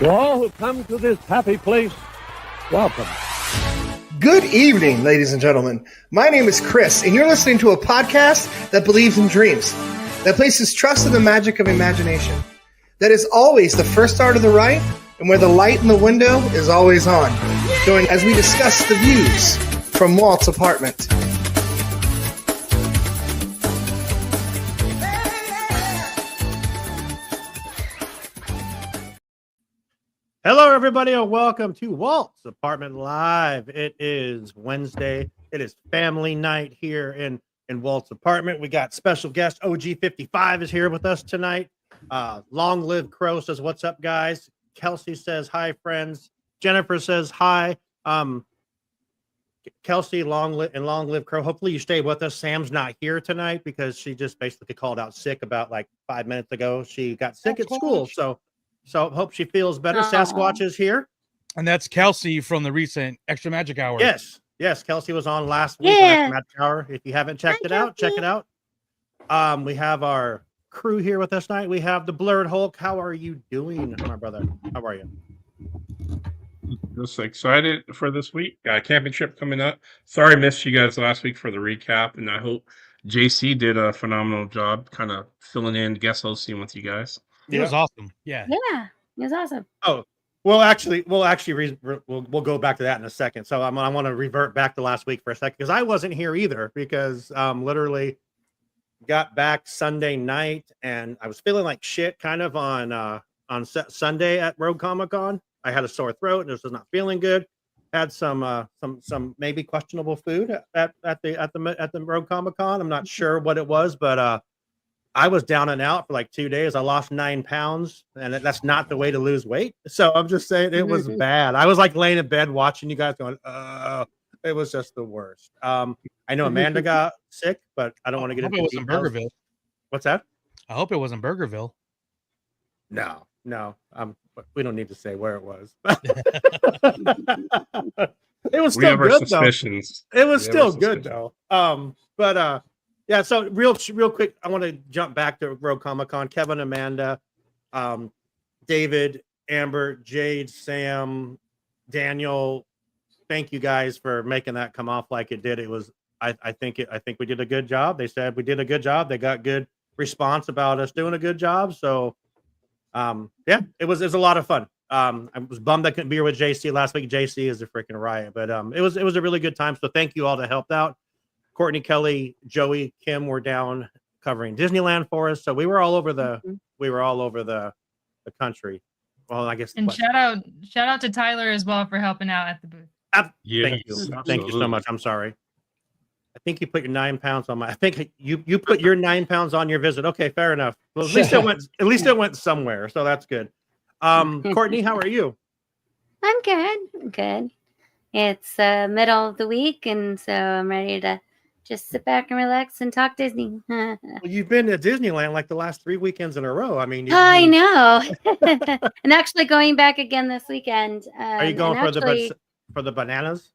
To all who come to this happy place, welcome. Good evening, ladies and gentlemen. My name is Chris, and you're listening to a podcast that believes in dreams, that places trust in the magic of imagination, that is always the first star to the right, and where the light in the window is always on. Join as we discuss the views from Walt's apartment. Hello, everybody, and welcome to Walt's Apartment Live. It is Wednesday. It is family night here in Walt's apartment. We got special guest OG55 is here with us tonight. Long Live Crow says, "What's up, guys?" Kelsey says, "Hi, friends." Jennifer says, "Hi." Kelsey, long live Crow. Hopefully you stay with us. Sam's not here tonight because she just basically called out sick about like 5 minutes ago. She got sick at school, so hope she feels better. Sasquatch is here. And that's Kelsey from the recent Extra Magic Hour. Yes. Kelsey was on last week on Extra Magic Hour. If you haven't checked it out, check it out. We have our crew here with us tonight. We have the Blurred Hulk. How are you doing, my brother? How are you? Just excited for this week. Got a camping trip coming up. Sorry I missed you guys last week for the recap, and I hope JC did a phenomenal job kind of filling in, guest hosting with you guys. It was awesome. Yeah, it was awesome. Oh, we'll go back to that in a second. So I want to revert back to last week for a second because I wasn't here either because literally got back Sunday night and I was feeling like shit kind of on Sunday at Rogue Comic Con. I had a sore throat and just was not feeling good. Had some maybe questionable food at the Rogue Comic Con. I'm not sure what it was, but I was down and out for like 2 days. I lost 9 pounds, and that's not the way to lose weight. So I'm just saying it was bad. I was like laying in bed watching you guys going, it was just the worst. I know Amanda got sick, but I don't want to get into it. Wasn't Burgerville. What's that? I hope it wasn't Burgerville. No. We don't need to say where it was. It was still good though. It was still good though. Yeah, so real quick, I want to jump back to Rogue Comic Con. Kevin, Amanda, David, Amber, Jade, Sam, Daniel. Thank you guys for making that come off like it did. It was, I think we did a good job. They said we did a good job. They got good response about us doing a good job. So, yeah, it was a lot of fun. I was bummed I couldn't be here with JC last week. JC is a freaking riot, but it was a really good time. So thank you all that helped out. Courtney, Kelly, Joey, Kim were down covering Disneyland for us. So we were all over the country. Well, I guess. And shout out to Tyler as well for helping out at the booth. Thank you so much. I'm sorry. I think you put your 9 pounds on I think you put your 9 pounds on your visit. Okay, fair enough. Well, at least it went somewhere. So that's good. Courtney, how are you? I'm good. It's middle of the week, and so I'm ready to just sit back and relax and talk Disney. Well, you've been to Disneyland like the last 3 weekends in a row. I mean, I know. And actually going back again this weekend. Are you going for the bananas?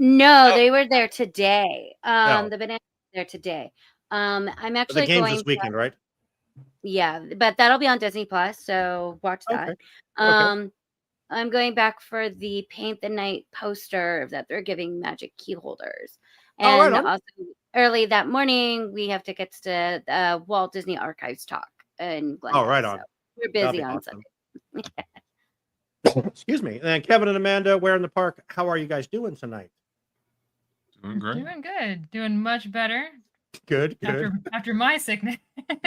No, they were there today. The bananas were there today. I'm actually the game's going this weekend, right? Yeah, but that'll be on Disney Plus, so watch that. Okay. I'm going back for the Paint the Night poster that they're giving magic key holders. And also early that morning, we have tickets to Walt Disney Archives Talk in Glendale. Oh, right on. So we're busy on Sunday. Excuse me. And Kevin and Amanda, where in the park? How are you guys doing tonight? Doing great. Doing good. Doing much better. Good. After my sickness.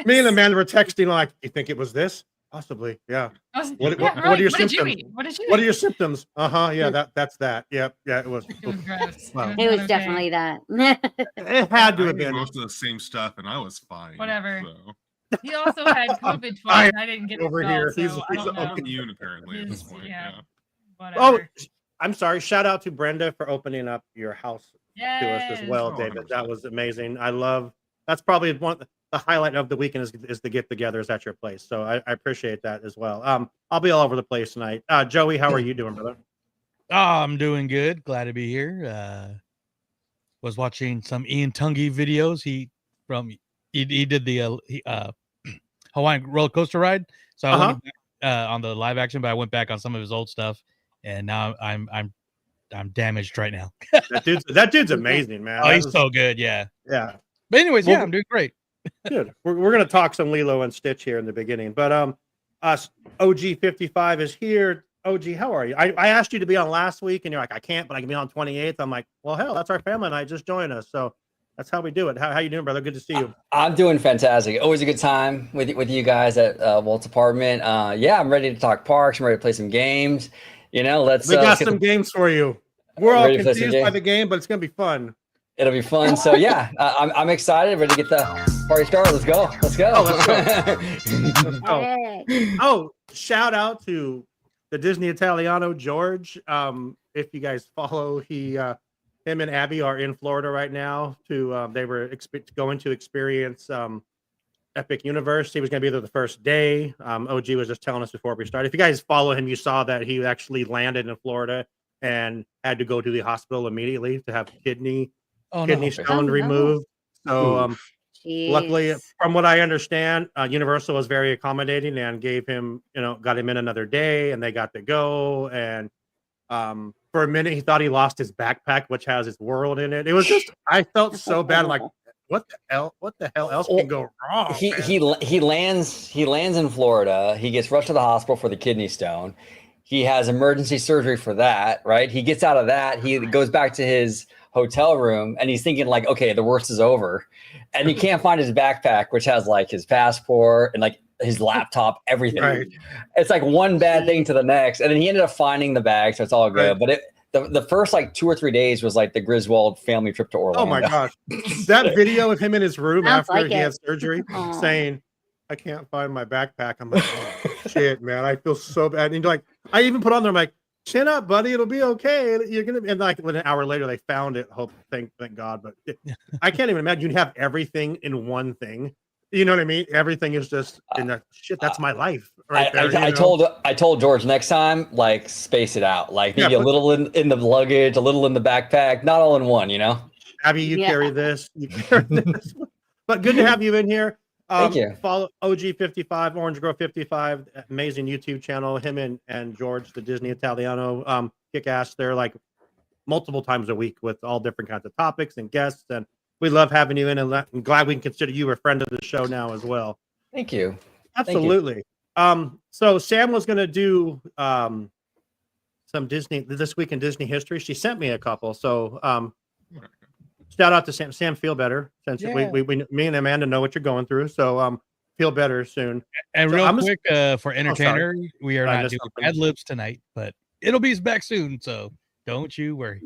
Me and Amanda were texting like, you think it was this? Possibly, yeah. What are your symptoms? What are your symptoms? Yeah, that's that. Yep, yeah, it was. It was gross. Wow. It was definitely that. It had to have been most of the same stuff, and I was fine. Whatever. So. He also had COVID twice. I didn't get over it here. So He's immune apparently at this point. Yeah. Whatever. Oh, I'm sorry. Shout out to Brenda for opening up your house to us as well, David. 100%. That was amazing. That's probably the highlight of the weekend is the get-togethers at your place. So I appreciate that as well. I'll be all over the place tonight. Joey, how are you doing, brother? I'm doing good. Glad to be here. Was watching some Ian Tungy videos. He did the Hawaiian roller coaster ride. So I went on the live action, but I went back on some of his old stuff, and now I'm damaged right now. That dude's amazing, man. Oh, he's so good. Yeah. Yeah. But anyways, yeah, I'm doing great. Good. We're gonna talk some Lilo and Stitch here in the beginning, but us OG55 is here. OG, how are you? I asked you to be on last week, and you're like, I can't, but I can be on 28th. I'm like, well, hell, that's our family night. Just join us. So that's how we do it. How you doing, brother? Good to see you. I'm doing fantastic. Always a good time with you guys at Walt's apartment. Yeah, I'm ready to talk parks. I'm ready to play some games. You know, We got some games for you. We're all Ready to play some confused by games? the game, but it's gonna be fun. It'll be fun. So yeah, I'm excited. Ready to get the party started. Let's go. Let's go. Oh, let's go. Let's go. Hey. Oh, shout out to the Disney Italiano George. If you guys follow, him and Abby are in Florida right now. They were going to experience Epic Universe. He was going to be there the first day. OG was just telling us before we started. If you guys follow him, you saw that he actually landed in Florida and had to go to the hospital immediately to have kidney stone removed. So luckily, from what I understand, Universal was very accommodating and gave him, got him in another day, and they got to go. And for a minute, he thought he lost his backpack, which has his world in it. It was just, I felt so bad. Like, what the hell else can go wrong? He lands in Florida. He gets rushed to the hospital for the kidney stone. He has emergency surgery for that, right? He gets out of that. He goes back to his hotel room, and he's thinking like, okay, the worst is over. And he can't find his backpack, which has like his passport and like his laptop, everything. Right. It's like one bad thing to the next. And then he ended up finding the bag, so it's all good. Right. But the first like 2 or 3 days was like the Griswold family trip to Orlando. Oh my gosh. That video of him in his room Sounds after like he it. had surgery Aw. saying, I can't find my backpack. I'm like, oh, shit, man. I feel so bad. And like, I even put on there, I'm like, chin up, buddy. It'll be okay. You're gonna be, and like an hour later they found it. Thank God. But I can't even imagine you have everything in one thing. You know what I mean? Everything is just in the shit. That's my life. Right there. I told George next time, like space it out. Like maybe a little in the luggage, a little in the backpack, not all in one, Abby, you carry this. You carry this. But good to have you in here. Thank you. Follow OG55, Orange Grove 55, amazing YouTube channel. Him and George, the Disney Italiano, kick ass. They're like multiple times a week with all different kinds of topics and guests. And we love having you in, and I'm glad we can consider you a friend of the show now as well. Thank you. Absolutely. So Sam was going to do some Disney this week in Disney history. She sent me a couple. So shout out to Sam. Sam, feel better, since we me and Amanda know what you're going through. So feel better soon. And So real I'm quick, for entertainer, we are I not missed doing something. Mad Libs tonight, but it'll be back soon. So don't you worry.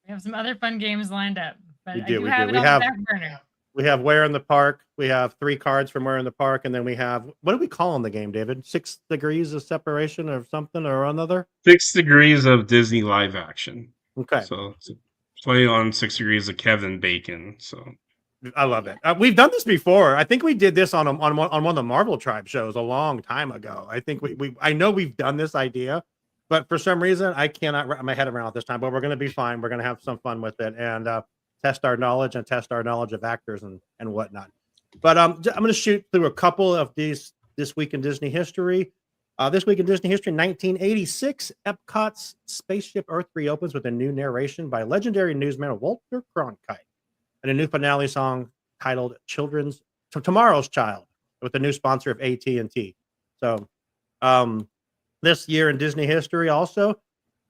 We have some other fun games lined up, but We I do, do we have do. it We on have- the back burner. We have Where in the Park. We have 3 cards from Where in the Park, and then we have, what do we call in the game, David? 6 degrees of separation or something or another? 6 degrees of Disney live action. Okay. So it's a play on 6 degrees of Kevin Bacon. So I love it. We've done this before. I think we did this on one of the Marvel Tribe shows a long time ago. I think I know we've done this idea, but for some reason I cannot wrap my head around it this time. But we're going to be fine. We're going to have some fun with it and test our knowledge of actors and whatnot. But I'm going to shoot through a couple of these this week in Disney history. This week in Disney history, 1986, Epcot's Spaceship Earth reopens with a new narration by legendary newsman Walter Cronkite and a new finale song titled Tomorrow's Child with the new sponsor of AT&T. So this year in Disney history also,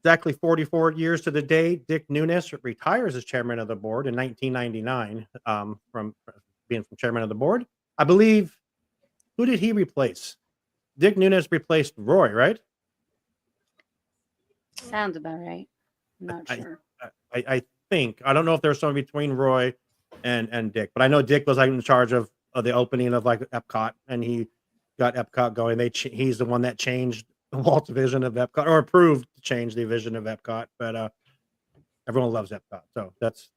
exactly 44 years to the day, Dick Nunes retires as chairman of the board in 1999 from being chairman of the board. I believe, who did he replace? Dick Nunes replaced Roy, right? Sounds about right. I'm not sure. I think. I don't know if there's something between Roy and Dick, but I know Dick was like in charge of the opening of like Epcot, and he got Epcot going. He's the one that changed Walt's vision of Epcot, or approved to change the vision of Epcot. But everyone loves Epcot, so that's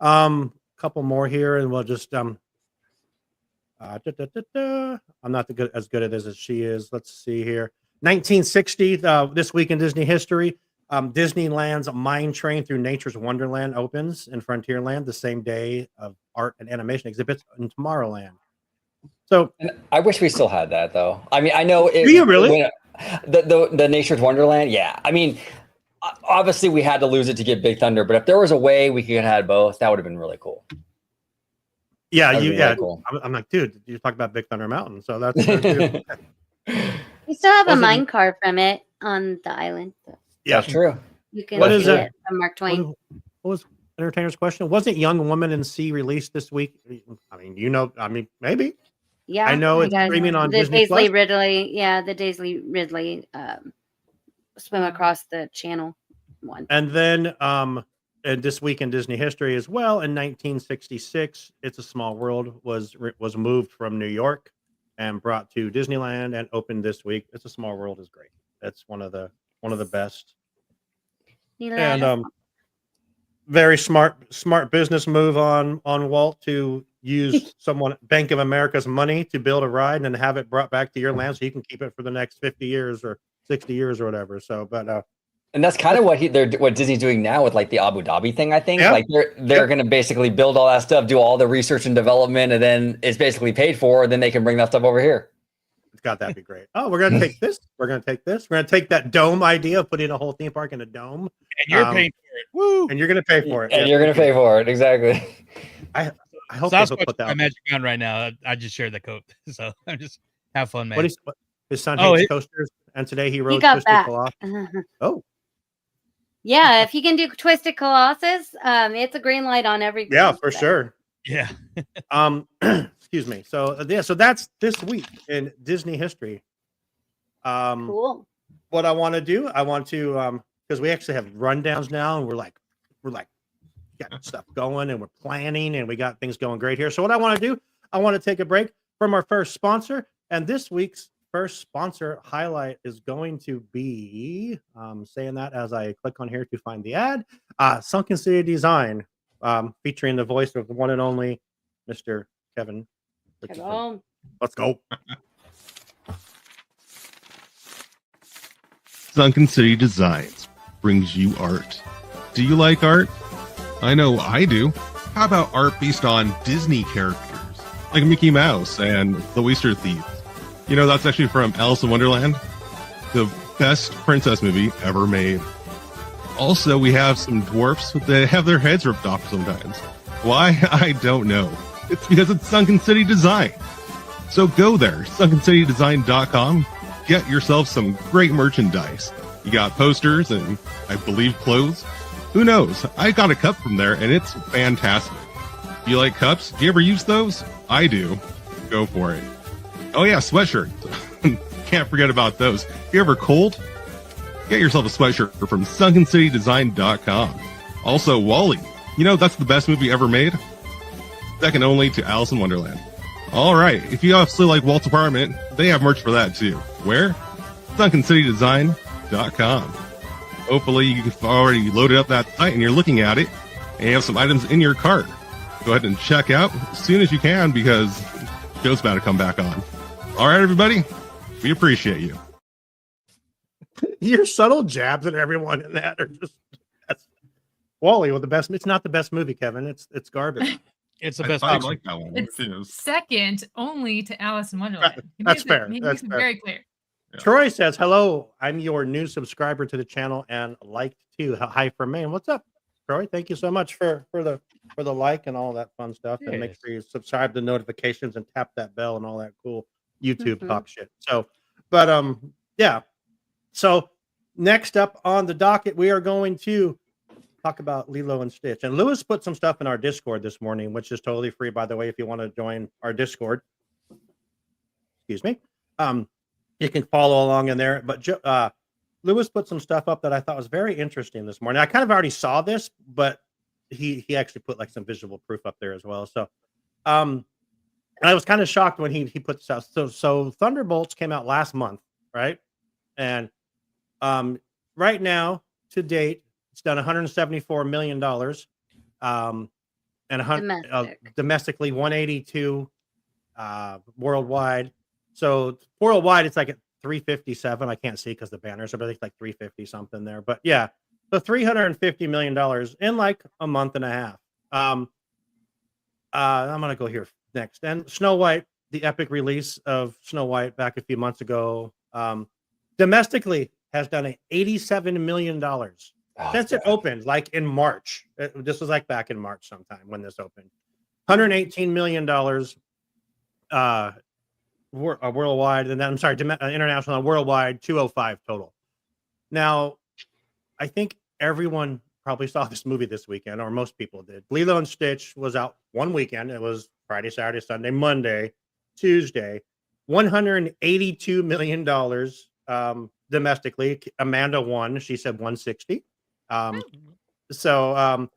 a couple more here, and we'll just I'm not as good at this as she is. Let's see here. 1960, this week in Disney history, Disneyland's Mine Train Through Nature's Wonderland opens in Frontierland the same day of art and animation exhibits in Tomorrowland. So And I wish we still had that, though. I mean, I know. Do you really? The Nature's Wonderland. Yeah, I mean, obviously we had to lose it to get Big Thunder, but if there was a way we could have had both, that would have been really cool. Yeah, Really cool. I'm like, dude, you talk about Big Thunder Mountain, so that's we still have a mine card from it on the island. Yeah, that's true. You can What is see that? it from Mark Twain. What was Entertainer's question? Wasn't Young Woman in Sea released this week? I mean, maybe. Yeah, I know it's streaming on the Disney Daisley Plus. Ridley. Yeah, the Daisley Ridley swim across the channel one. And then and this week in Disney history as well, in 1966, It's a Small World was moved from New York and brought to Disneyland and opened this week. It's a Small World is great. That's one of the best. And very smart business move on Walt to use Bank of America's money to build a ride and then have it brought back to your land so you can keep it for the next 50 years or 60 years or whatever. So, but and that's kind of what Disney's doing now with like the Abu Dhabi thing. I think like they're going to basically build all that stuff, do all the research and development, and then it's basically paid for. And then they can bring that stuff over here. God, that'd be great. Oh, we're going to take this. We're going to take this. We're going to take that dome idea, put in a whole theme park in a dome. And you're paying for it. Woo! And you're going to pay for it. And you're going to pay for it. Exactly. I hope that's they'll put that my magic on right now. I just shared the code. So I'm just have fun, man. His son hates coasters, and today he rode Twisted Colossus. Oh. Yeah, if you can do Twisted Colossus, it's a green light on everything. Yeah, for sure. Yeah. Excuse me. So so that's this week in Disney history. Cool. What I want to do, because we actually have rundowns now, and we're like got stuff going, and we're planning, and we got things going great here. So what I want to do, I want to take a break from our first sponsor, and this week's first sponsor highlight is going to be saying that as I click on here to find the ad, Sunken City Design, featuring the voice of the one and only Mr. Kevin. Let's go. Sunken City Designs brings you art. Do you like art? I know I do. How about art based on Disney characters like Mickey Mouse and the Oyster Thieves? You know, that's actually from Alice in Wonderland, the best princess movie ever made. Also, we have some dwarfs that have their heads ripped off sometimes. Why? I don't know. It's because it's Sunken City Design. So go there, sunkencitydesign.com. Get yourself some great merchandise. You got posters and, I believe, clothes. Who knows? I got a cup from there, and it's fantastic. Do you like cups? Do you ever use those? I do. Go for it. Oh yeah, sweatshirts. Can't forget about those. If you're ever cold, get yourself a sweatshirt from sunkencitydesign.com. Also, WALL-E. You know, that's the best movie ever made. Second only to Alice in Wonderland. All right, if you also like Walt's apartment, they have merch for that too. Where? sunkencitydesign.com. Hopefully you've already loaded up that site and you're looking at it and you have some items in your cart. Go ahead and check out as soon as you can because the show's about to come back on. All right, everybody, we appreciate you. Your subtle jabs at everyone in that are just WALL-E with the best. It's not the best movie, Kevin. It's garbage. It's the best. I like that one. It's second only to Alice in Wonderland. That's fair. That's very clear. Yeah. Troy says, "Hello, I'm your new subscriber to the channel and liked too. Hi from Maine. What's up, Troy? Thank you so much for the like and all that fun stuff. And make sure you subscribe to notifications and tap that bell and all that cool YouTube talk shit. So, but yeah. So next up on the docket, we are going to talk about Lilo and Stitch. And Lewis put some stuff in our Discord this morning, which is totally free, by the way, if you want to join our Discord. Excuse me. You can follow along in there. But Lewis put some stuff up that I thought was very interesting this morning. I kind of already saw this, but he actually put like some visual proof up there as well. So and I was kind of shocked when he put this out. So Thunderbolts came out last month, right? And right now, to date, it's done $174 million, and domestically 182 worldwide. So worldwide, it's like at 357. I can't see because the banners are, but it's like 350 something there. But yeah, so $350 million in like a month and a half. I'm gonna go here next. And Snow White, the epic release of Snow White back a few months ago, domestically has done $87 million since it opened, like in March. This was like back in March sometime when this opened. $118 million worldwide, and then I'm sorry, international and worldwide, 205 total. Now, I think everyone probably saw this movie this weekend, or most people did. Lilo and Stitch was out one weekend. It was Friday, Saturday, Sunday, Monday, Tuesday. $182 million domestically. Amanda won. She said 160. So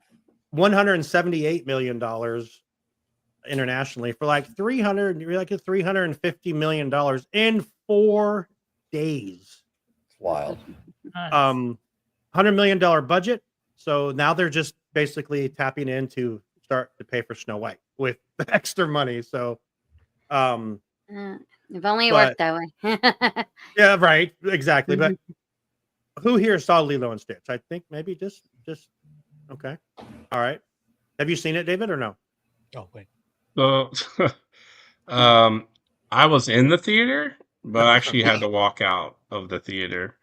$178 million internationally for like $350 million in 4 days. Wild. $100 million budget. So now they're just basically tapping in to start to pay for Snow White with extra money. So if only it worked that way. Yeah, right. Exactly. But who here saw Lilo and Stitch? I think maybe just okay. All right. Have you seen it, David, or no? Oh, wait. So, I was in the theater, but I actually had to walk out of the theater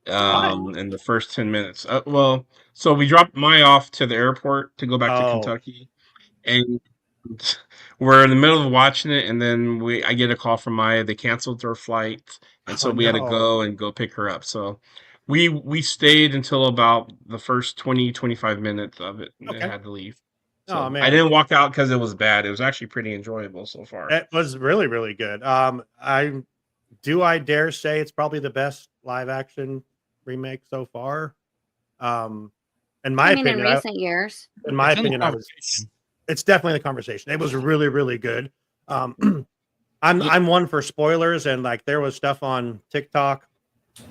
in the first 10 minutes. Well, so we dropped Maya off to the airport to go back to Kentucky, and we're in the middle of watching it, and then I get a call from Maya. They canceled their flight, and so we had to go pick her up. So we stayed until about the first 25 minutes of it, and then had to leave. So Oh man, I didn't walk out because it was bad. It was actually pretty enjoyable so far. it was really, really good. I dare say it's probably the best live action remake so far. In my opinion, in recent years. In my opinion, it's definitely the conversation. It was really, really good. I'm one for spoilers, and like there was stuff on TikTok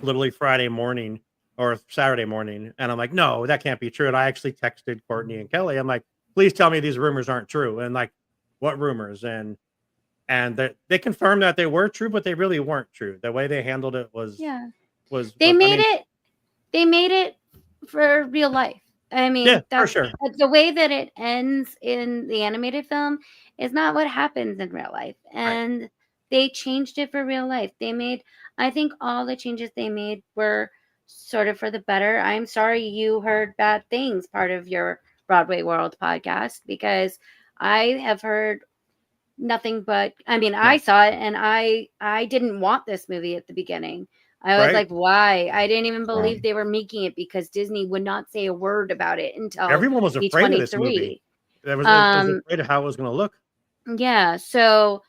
literally Friday morning or Saturday morning, and I'm like, no, that can't be true. And I actually texted Courtney and Kelly. I'm like, please tell me these rumors aren't true. And like, what rumors? And they confirmed that they were true, but they really weren't true. The way they handled it was they made it for real life. I mean, that's for sure. The way that it ends in the animated film is not what happens in real life. And they changed it for real life. I think all the changes they made were sort of for the better. I'm sorry you heard bad things, part of your Broadway World podcast, because I have heard nothing but, I saw it and I didn't want this movie at the beginning. I was like, why? I didn't even believe they were making it because Disney would not say a word about it until everyone was afraid of this movie. They was afraid of how it was going to look. Yeah. So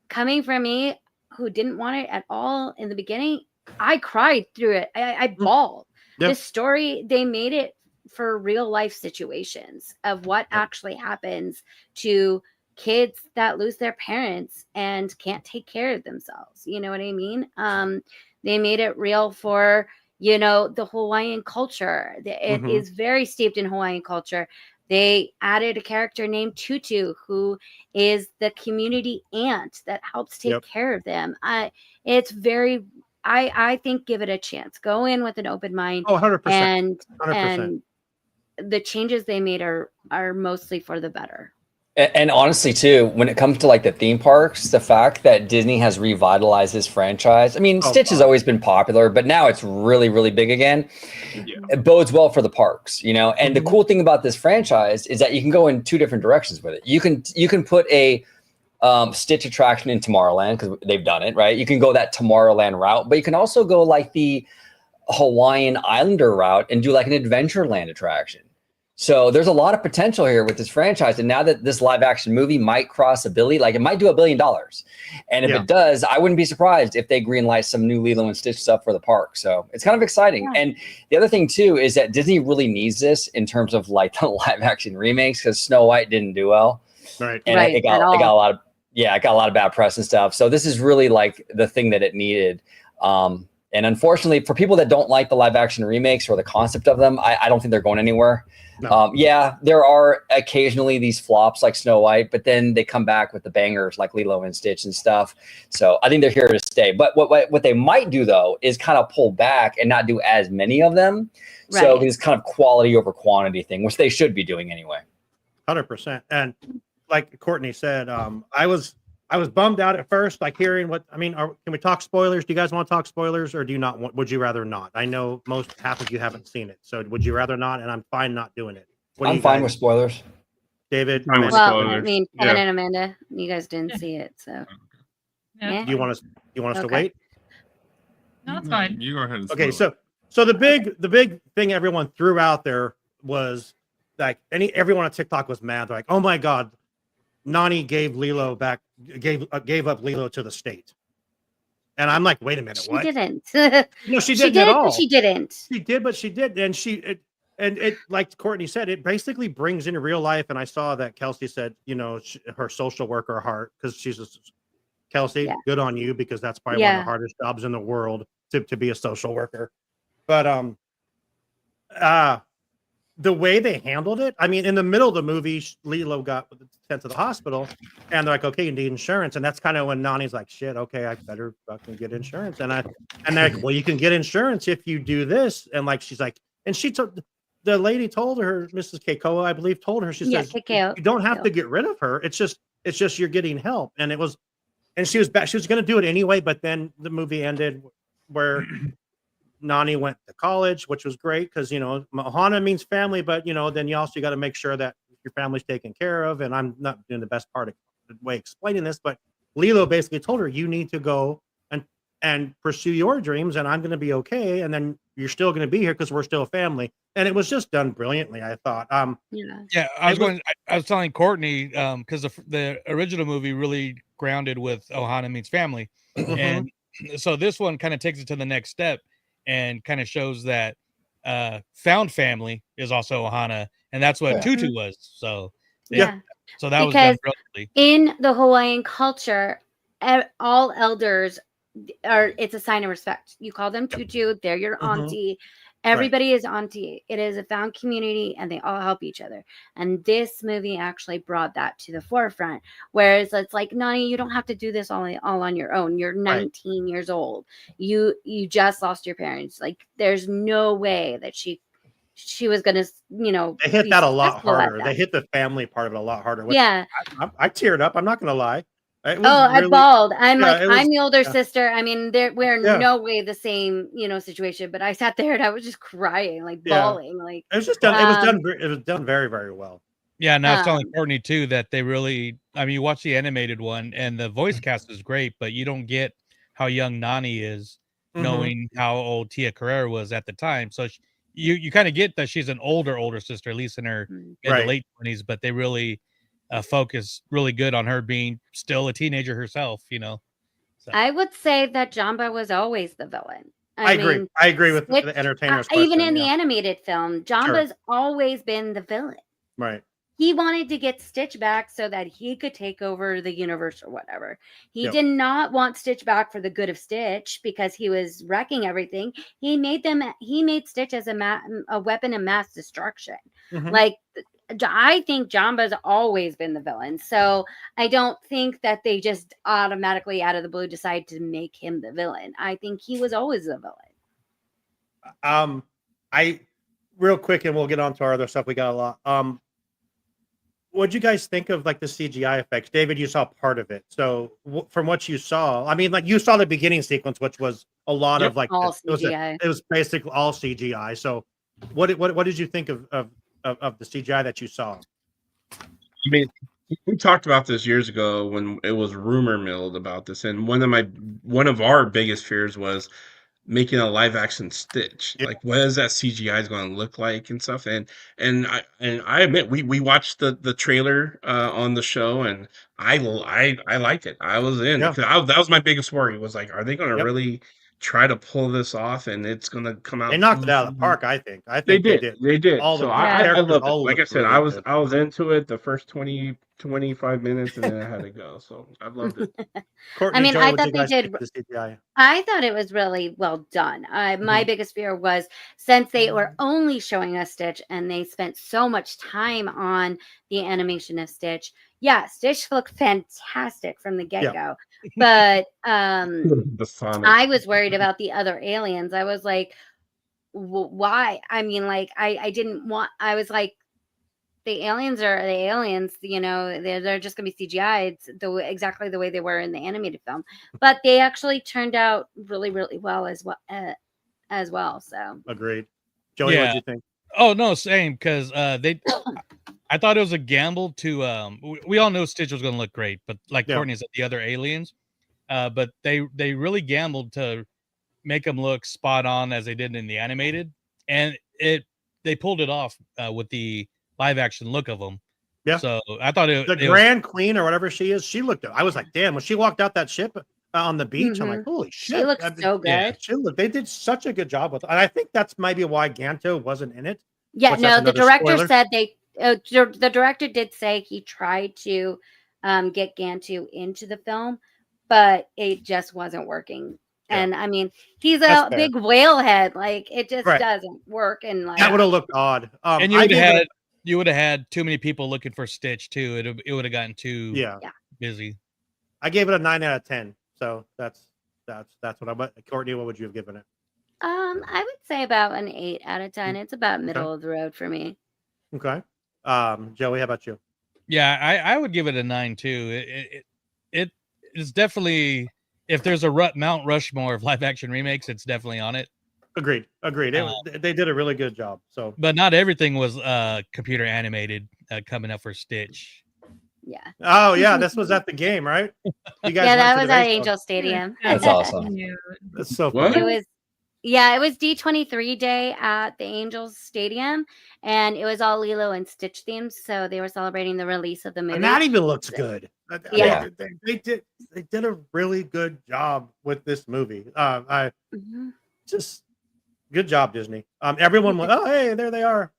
coming from me, who didn't want it at all in the beginning, I cried through it. I bawled. This story, they made it for real life situations of what actually happens to kids that lose their parents and can't take care of themselves. You know what I mean? They made it real for, the Hawaiian culture. It is very steeped in Hawaiian culture. They added a character named Tutu, who is the community aunt that helps take care of them. It's very, I think, give it a chance. Go in with an open mind. 100%. 100%. And the changes they made are mostly for the better. And honestly, too, when it comes to like the theme parks, the fact that Disney has revitalized this franchise, Stitch has always been popular, but now it's really, really big again. It bodes well for the parks, and the cool thing about this franchise is that you can go in two different directions with it. You can put a Stitch attraction in Tomorrowland because they've done it, right? You can go that Tomorrowland route, but you can also go like the Hawaiian Islander route and do like an Adventureland attraction. So there's a lot of potential here with this franchise. And now that this live action movie might cross $1 billion, like it might do $1 billion. And if it does, I wouldn't be surprised if they greenlight some new Lilo and Stitch stuff for the park. So it's kind of exciting. And the other thing too, is that Disney really needs this in terms of like the live action remakes, because Snow White didn't do well. Right. And it got a lot of bad press and stuff. So this is really like the thing that it needed. And unfortunately, for people that don't like the live action remakes or the concept of them, I don't think they're going anywhere. No. There are occasionally these flops like Snow White, but then they come back with the bangers like Lilo and Stitch and stuff. So I think they're here to stay. But what they might do, though, is kind of pull back and not do as many of them. Right. So this kind of quality over quantity thing, which they should be doing anyway. 100%. And like Courtney said, I was I was bummed out at first, like hearing what I mean. Can we talk spoilers? Do you guys want to talk spoilers, or do you not? Would you rather not? I know half of you haven't seen it, so would you rather not? And I'm fine not doing it. I'm fine with spoilers. David, Fine with Well, spoilers. I mean, Kevin Yeah. and Amanda, you guys didn't see it, so Yeah. do you want us? You want us to Okay. wait? No, it's fine. You go ahead and Okay, spoil it. so the big thing everyone threw out there was like everyone on TikTok was mad. They're like, oh my god, Nani gave gave up Lilo to the state. And I'm like, wait a minute, she what? didn't. No, she She didn't did, at all. but she didn't. She did, but she did, and it like Courtney said, it basically brings into real life. And I saw that Kelsey said, you know, her social worker heart, because Kelsey, Yeah. good on you, because that's probably one of the hardest jobs in the world to be a social worker. But the way they handled it, I mean, in the middle of the movie, Lilo got sent to the hospital, and they're like, okay, you need insurance. And that's kind of when Nani's like, shit, okay, I better fucking get insurance. And they're like, well, you can get insurance if you do this. And like, she's like, and the lady told her, Mrs. Keikoa, I believe, told her, she says, you don't have to get rid of her. It's just you're getting help. And she was going to do it anyway, but then the movie ended where Nani went to college, which was great because, you know, Ohana means family, but, you know, then you also got to make sure that your family's taken care of. And I'm not doing the best part of the way explaining this, but Lilo basically told her, you need to go and pursue your dreams, and I'm going to be okay. And then you're still going to be here because we're still a family. And it was just done brilliantly, I thought. Yeah, I was telling Courtney, because the original movie really grounded with Ohana means family. And so this one kind of takes it to the next step and kind of shows that found family is also Ohana, and that's what Tutu was. So so that was done brilliantly. In the Hawaiian culture, all elders it's a sign of respect. You call them Tutu, they're your auntie. Everybody is auntie. It is a found community, and they all help each other. And this movie actually brought that to the forefront. Whereas it's like, Nani, you don't have to do this all on your own. You're 19 years old. You just lost your parents. Like, there's no way that she was gonna, you know. They hit that a lot harder. They hit the family part of it a lot harder. Yeah, I teared up. I'm not gonna lie. I bawled. I'm I'm the older sister. I mean, we're no way the same, you know, situation. But I sat there and I was just crying, like bawling. Like it was just done. It was done very, very well. Yeah, and I was telling Courtney too that they really. I mean, you watch the animated one, and the voice cast is great, but you don't get how young Nani is, knowing how old Tia Carrere was at the time. So you kind of get that she's an older sister, at least in her in the late 20s. But they really. Focus really good on her being still a teenager herself, you know. So. I would say that Jamba was always the villain. I agree. I agree with the entertainer's question, even in the animated film, Jamba's always been the villain. Right. He wanted to get Stitch back so that he could take over the universe or whatever. He did not want Stitch back for the good of Stitch because he was wrecking everything. He made Stitch as a weapon of mass destruction. Like, I think Jamba's always been the villain. So I don't think that they just automatically out of the blue decide to make him the villain. I think he was always the villain. I real quick, and we'll get on to our other stuff. We got a lot. What'd you guys think of like the CGI effects? David, you saw part of it. So from what you saw, I mean, like you saw the beginning sequence, which was a lot of like all CGI. It was basically all CGI. So what did you think of the CGI that you saw? I mean, we talked about this years ago when it was rumor milled about this, and one of our biggest fears was making a live action Stitch. Like, what is that CGI is going to look like and stuff. And I admit we watched the trailer on the show, and I liked it. I was in. That was my biggest worry. Was like, are they going to really try to pull this off, and it's going to come out? They knocked it out of the park. I think they did. They did. All so I loved it. Like I said, really I was into it the first 25 minutes, and then I had to go. So I loved it. Courtney, I mean, Joy, I what thought you they guys did. think of the CGI? I thought it was really well done. My biggest fear was, since they were only showing us Stitch and they spent so much time on the animation of Stitch. Yeah, Stitch looked fantastic from the get-go. But I was worried about the other aliens. I was like, why? I mean, like, I didn't want, I was like, the aliens are the aliens. They're just going to be CGI. It's exactly the way they were in the animated film, but they actually turned out really, really well as well. So agreed. Joey, what did you think? Oh no, same because I thought it was a gamble to we all know Stitch was going to look great, but like Courtney said, the other aliens, but they really gambled to make them look spot on as they did in the animated, and they pulled it off with the live action look of them. Yeah. So I thought the Grand Queen or whatever she is, she looked. I was like, damn, when she walked out that ship on the beach, I'm like, holy shit, she looks so good. They did such a good job with it. And I think that's maybe why Ganto wasn't in it. Yeah, no, the director said the director did say he tried to get Gantu into the film, but it just wasn't working. Yeah. And I mean, he's a big whale head. Like it just doesn't work. And like that would have looked odd. And you would have had too many people looking for Stitch too. It would have gotten too busy. I gave it a 9 out of 10. So that's what I. Courtney, what would you have given it? I would say about an 8 out of 10. It's about middle of the road for me. Okay. Joey, how about you? Yeah, I would give it a 9 too. It is definitely, if there's a Mount Rushmore of live action remakes, it's definitely on it. Agreed. They did a really good job. So, but not everything was computer animated coming up for Stitch. Yeah. Oh yeah, this was at the game, right? You guys that was at Angel Stadium. That's awesome. That's so funny. It was D23 day at the Angels Stadium, and it was all Lilo and Stitch themed. So they were celebrating the release of the movie. And that even looks good. Yeah, they did a really good job with this movie. Just good job, Disney. Everyone went, oh hey, there they are.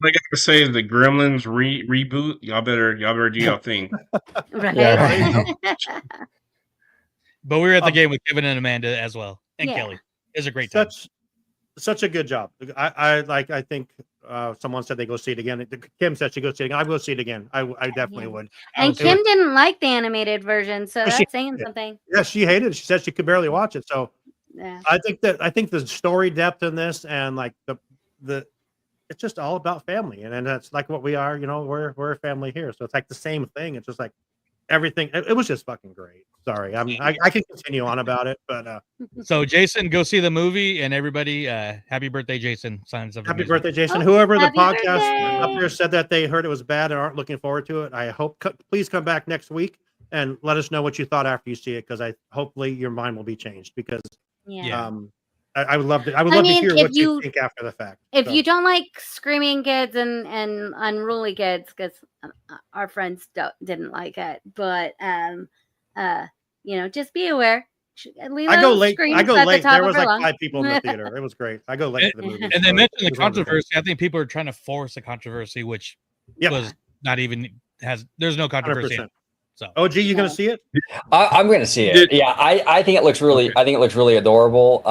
I got to say, the Gremlins reboot. Y'all better do your thing. Right. Yeah. But we were at the game with Kevin and Amanda as well, and Kelly. It was a great time. Such a good job. I think someone said they go see it again. Kim said she go see it again. I go see it again. I definitely would. And Kim didn't like the animated version, so that's saying something. Yeah, she hated it. She said she could barely watch it. So I think the story depth in this and like the it's just all about family, and that's like what we are. We're a family here, so it's like the same thing. It's just like everything. It was just fucking great. Sorry, I can continue on about it, but so Jason, go see the movie, and everybody, happy birthday, Jason! Signs of happy birthday, Jason. Whoever the podcast up there said that they heard it was bad and aren't looking forward to it, I hope please come back next week and let us know what you thought after you see it, because hopefully your mind will be changed, because I would love to. I would love to hear what you think after the fact. If you don't like screaming kids and unruly kids, because our friends didn't like it, but just be aware. I go late. There was like 5 people in the theater. It was great. I go late to the movie. And they mentioned the controversy. I think people are trying to force a controversy, which was not even there's no controversy. 100%. So, OG, you gonna see it? I'm gonna see it. Yeah, I think it looks really. I think it looks really adorable.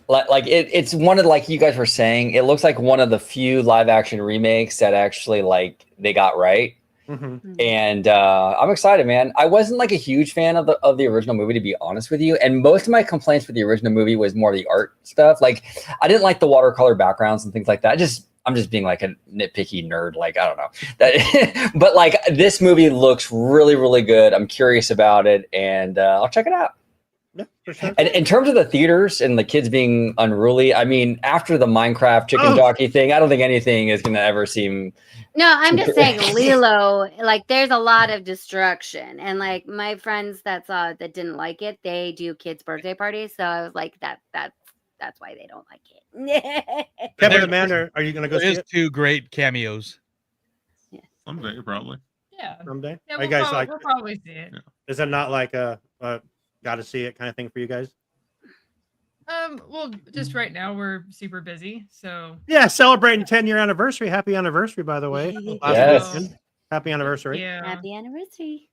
It's one of, like you guys were saying, it looks like one of the few live action remakes that actually they got right. Mm-hmm. And I'm excited, man. I wasn't like a huge fan of the original movie, to be honest with you. And most of my complaints with the original movie was more the art stuff. Like I didn't like the watercolor backgrounds and things like that. I'm just being like a nitpicky nerd. Like, I don't know. But like this movie looks really, really good. I'm curious about it, and I'll check it out. Yeah, for sure. And in terms of the theaters and the kids being unruly, I mean, after the Minecraft chicken jockey thing, I don't think anything is going to ever seem. No, I'm just saying Lilo, like there's a lot of destruction, and like my friends that didn't like it, they do kids' birthday parties. So I was like, that's why they don't like it. Kevin and Amanda, are you going to go see it? There's 2 great cameos. Yeah. Someday, probably. Yeah. Someday? Yeah, are you guys we'll probably see it. Yeah. Is that not like a got to see it kind of thing for you guys? Well, just right now we're super busy, so yeah, celebrating 10-year anniversary. Happy anniversary, by the way. Yes. Happy anniversary. Yeah. Happy anniversary.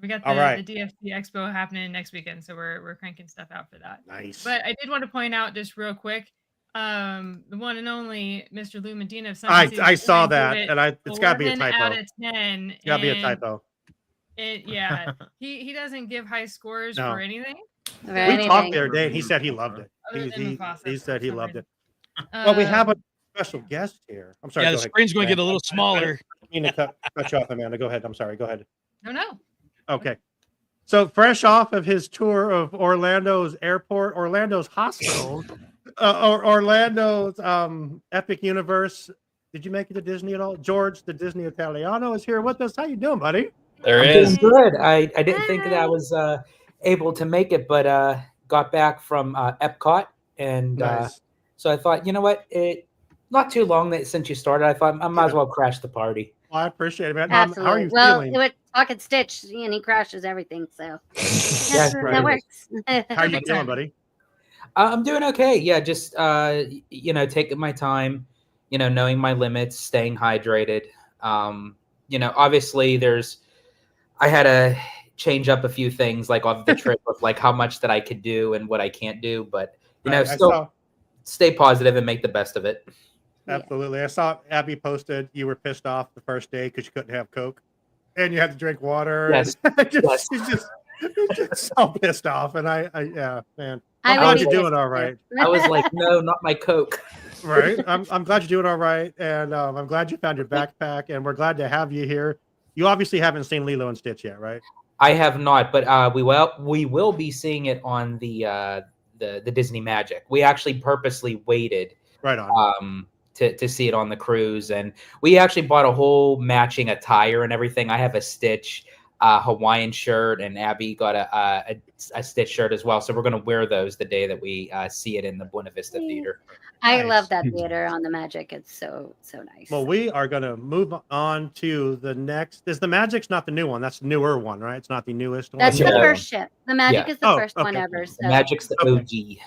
We got the DFC Expo happening next weekend, so we're cranking stuff out for that. Nice. But I did want to point out just real quick, the one and only Mr. Lou Medina of I saw that, and it's got to be a typo. Out of 10. It's got to be a typo. He doesn't give high scores for anything. We talked the other day, and he said he loved it. He said he loved it. Well, we have special guest here. I'm sorry. Yeah, go the ahead. screen's going to get a little I smaller. didn't mean to cut you off, Amanda. Go ahead. I'm sorry. Go ahead. No. Okay. So fresh off of his tour of Orlando's airport, Orlando's hospital, Orlando's Epic Universe. Did you make it to Disney at all? George, the Disney Italiano, is here with us. How you doing, buddy? There I'm he doing is. good. I didn't think that I was able to make it, but got back from Epcot, and Nice. so I thought, you know what? Not too long since you started. I thought I might as well crash the party. Well, I appreciate it, man. Absolutely. How are you well, feeling? it would fucking Stitch, and he crashes everything. So That's right. that works. How are you feeling, buddy? I'm doing okay. Yeah, just taking my time, knowing my limits, staying hydrated. Obviously I had to change up a few things like off the trip with like how much that I could do and what I can't do, but stay positive and make the best of it. Absolutely. I saw Abby posted you were pissed off the first day because you couldn't have Coke and you had to drink water. Yes. She's just so pissed off. And yeah, man. I I'm glad would you're be doing pissed all too. right. I was like, no, not my Coke. Right. I'm glad you're doing all right. And I'm glad you found your backpack and we're glad to have you here. You obviously haven't seen Lilo and Stitch yet, right? I have not, but we will be seeing it on the Disney Magic. We actually purposely waited Right on. To see it on the cruise, and we actually bought a whole matching attire and everything. I have a Stitch Hawaiian shirt, and Abby got a Stitch shirt as well. So we're going to wear those the day that we see it in the Buena Vista Theater. I Nice. love that theater on the Magic. It's so nice. Well, we are going to move on to the next. Is the Magic's not the new one? That's the newer one, right? It's not the newest one. That's the Yeah. first ship. The Magic Yeah. is the Oh, first one okay. ever. The So Magic's the Okay. OG.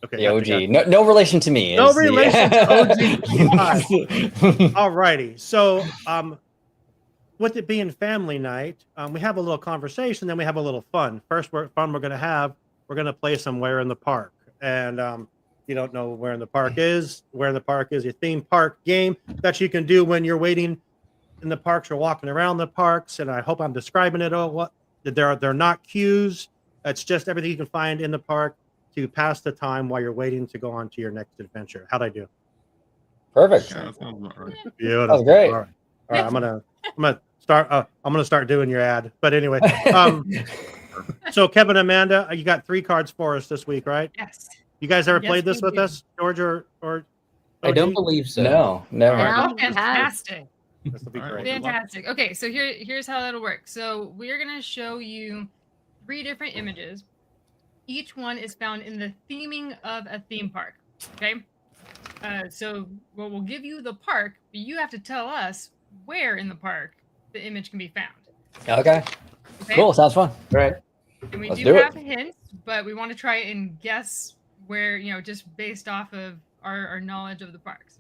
Okay. The gotcha, OG. gotcha. No relation to me. No is the- relation to OG. All righty. So, with it being family night, we have a little conversation, then we have a little fun. First, we're going to play some Where in the Park. And you don't know where in the park is. Where in the park is a theme park game that you can do when you're waiting in the parks or walking around the parks. And I hope I'm describing it all. They're not queues. It's just everything you can find in the park to pass the time while you're waiting to go on to your next adventure. How'd I do? Perfect. Yeah, that sounds about right. Beautiful. That was great. All right. I'm gonna start doing your ad. But anyway, so Kevin, Amanda, you got 3 cards for us this week, right? Yes. You guys ever Yes, played this we with do. us, George or I don't OG? believe so. No, never. All right. Now Oh, you have. fantastic. This will be All right, great. well, good luck. Fantastic. Okay, so here's how that'll work. So we're gonna show you 3 different images. Each one is found in the theming of a theme park. Okay. So we'll give you the park, but you have to tell us where in the park the image can be found. Okay. Okay. Cool. Sounds fun. Right. And we Let's do do it. have hints, but we want to try and guess where, just based off of our knowledge of the parks.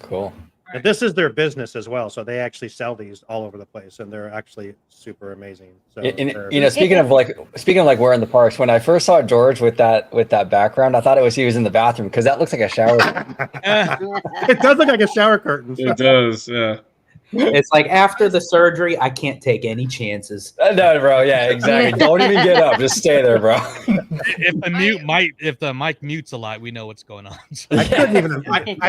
Cool. And this is their business as well, so they actually sell these all over the place, and they're actually super amazing. So they're- Speaking of like where in the parks, when I first saw George with that background, I thought he was in the bathroom because that looks like a shower. it does look like a shower curtain. It does, yeah. It's like after the surgery, I can't take any chances. No, bro. Yeah, exactly. Don't even get up. Just stay there, bro. If the mic mutes a lot, we know what's going on. So. I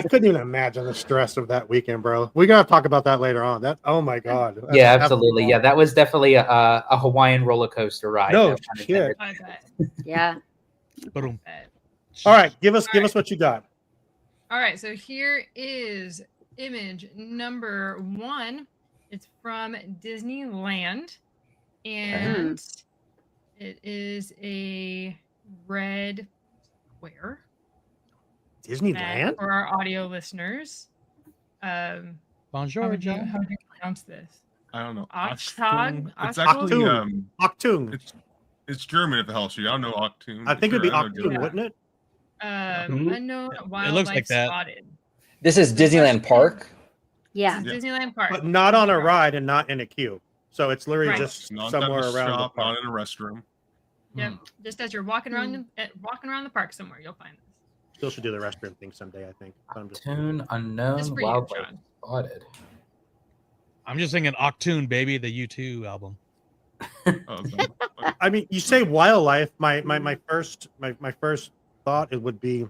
couldn't even imagine the stress of that weekend, bro. We gotta talk about that later on. Oh my god. That's Yeah, absolutely. Yeah, that was definitely a Hawaiian roller coaster ride. No no pun shit. intended. I bet. Yeah. Boom. All right, give us what you got. All right, so here is image number 1. It's from Disneyland, and it is a red square. Disneyland? For our audio listeners. Bonjour, How would you pronounce this? I don't know. Achtung? It's Achtung? actually Achtung. it's German if it helps you. I don't know Achtung. I think it'd be Sure, I know Achtung, German. wouldn't it? Unknown wildlife looks like that. spotted. This is Disneyland Park. Yeah. Yeah. Disneyland Park. But not on a ride and not in a queue. So it's literally Right. just Not somewhere at a around shop, the park. not in a restroom. Yep. Just as you're walking around the park somewhere, you'll find this. Still should do the restroom thing someday, I think. I'm just- Tune unknown Just for you, wildlife Sean. spotted. I'm just thinking Octoon, baby, the U2 album. Oh, so- I mean, you say wildlife. My first thought it would be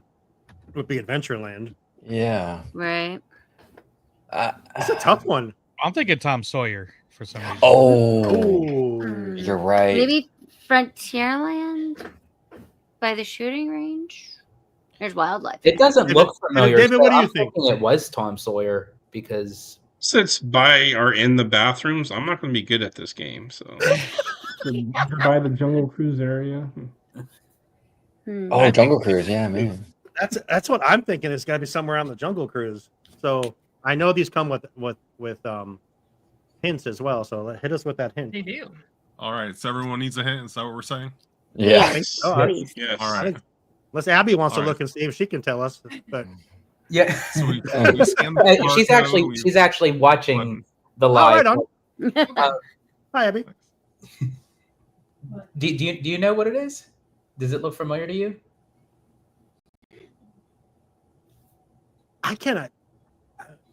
Adventureland. Yeah. Right. It's a tough one. I'm thinking Tom Sawyer for some reason. Oh, you're right. Maybe Frontierland by the shooting range. There's wildlife. It doesn't look familiar. David, so what do you I'm think? thinking it was Tom Sawyer because Sits by or in the bathrooms. I'm not going to be good at this game, so by the Jungle Cruise area. Oh, Jungle Cruise, yeah, man. That's what I'm thinking. It's got to be somewhere on the Jungle Cruise. So I know these come with hints as well. So hit us with that hint. They do. All right, so everyone needs a hint. Is that what we're saying? Yes. Yes. All right. Unless Abby wants to All right. look and see if she can tell us. But yeah, So we scanned the QR code, she's actually watching the all live. right, hi Abby. Do you know what it is? Does it look familiar to you? I cannot.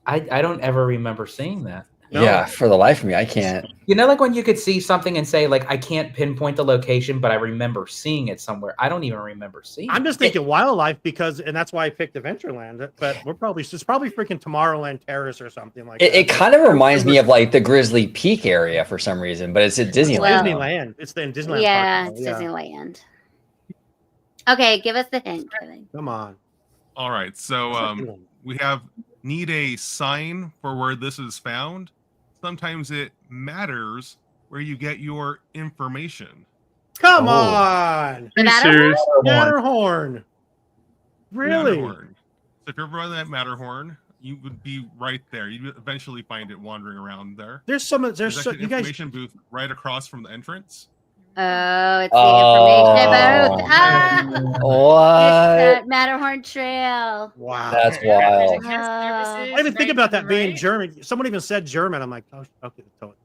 I don't ever remember seeing that. No. Yeah, for the life of me, I can't. You know, like when you could see something and say, like, I can't pinpoint the location, but I remember seeing it somewhere. I don't even remember seeing I'm it. just thinking wildlife because, and that's why I picked Adventureland. But it's probably freaking Tomorrowland Terrace or something like that. It kind of reminds me of like the Grizzly Peak area for some reason, but it's at Disneyland. Well, Disneyland. It's the Disneyland. Yeah, park, it's Disneyland. Okay, give us the hint, Kevin. Come on. All right, so we need a sign for where this is found. Sometimes it matters where you get your information. Come on. The serious? Matterhorn. Really? Matterhorn. So if you're ever on that Matterhorn, you would be right there. You'd eventually find it wandering around there. There's There's so actually you an guys. information booth right across from the entrance. Oh, it's the information booth. Ah, it's What? that Matterhorn Trail. Wow. That's There's wild. a guest services I didn't think right about to that the being right. German. Someone even said German. I'm like, oh, okay. That was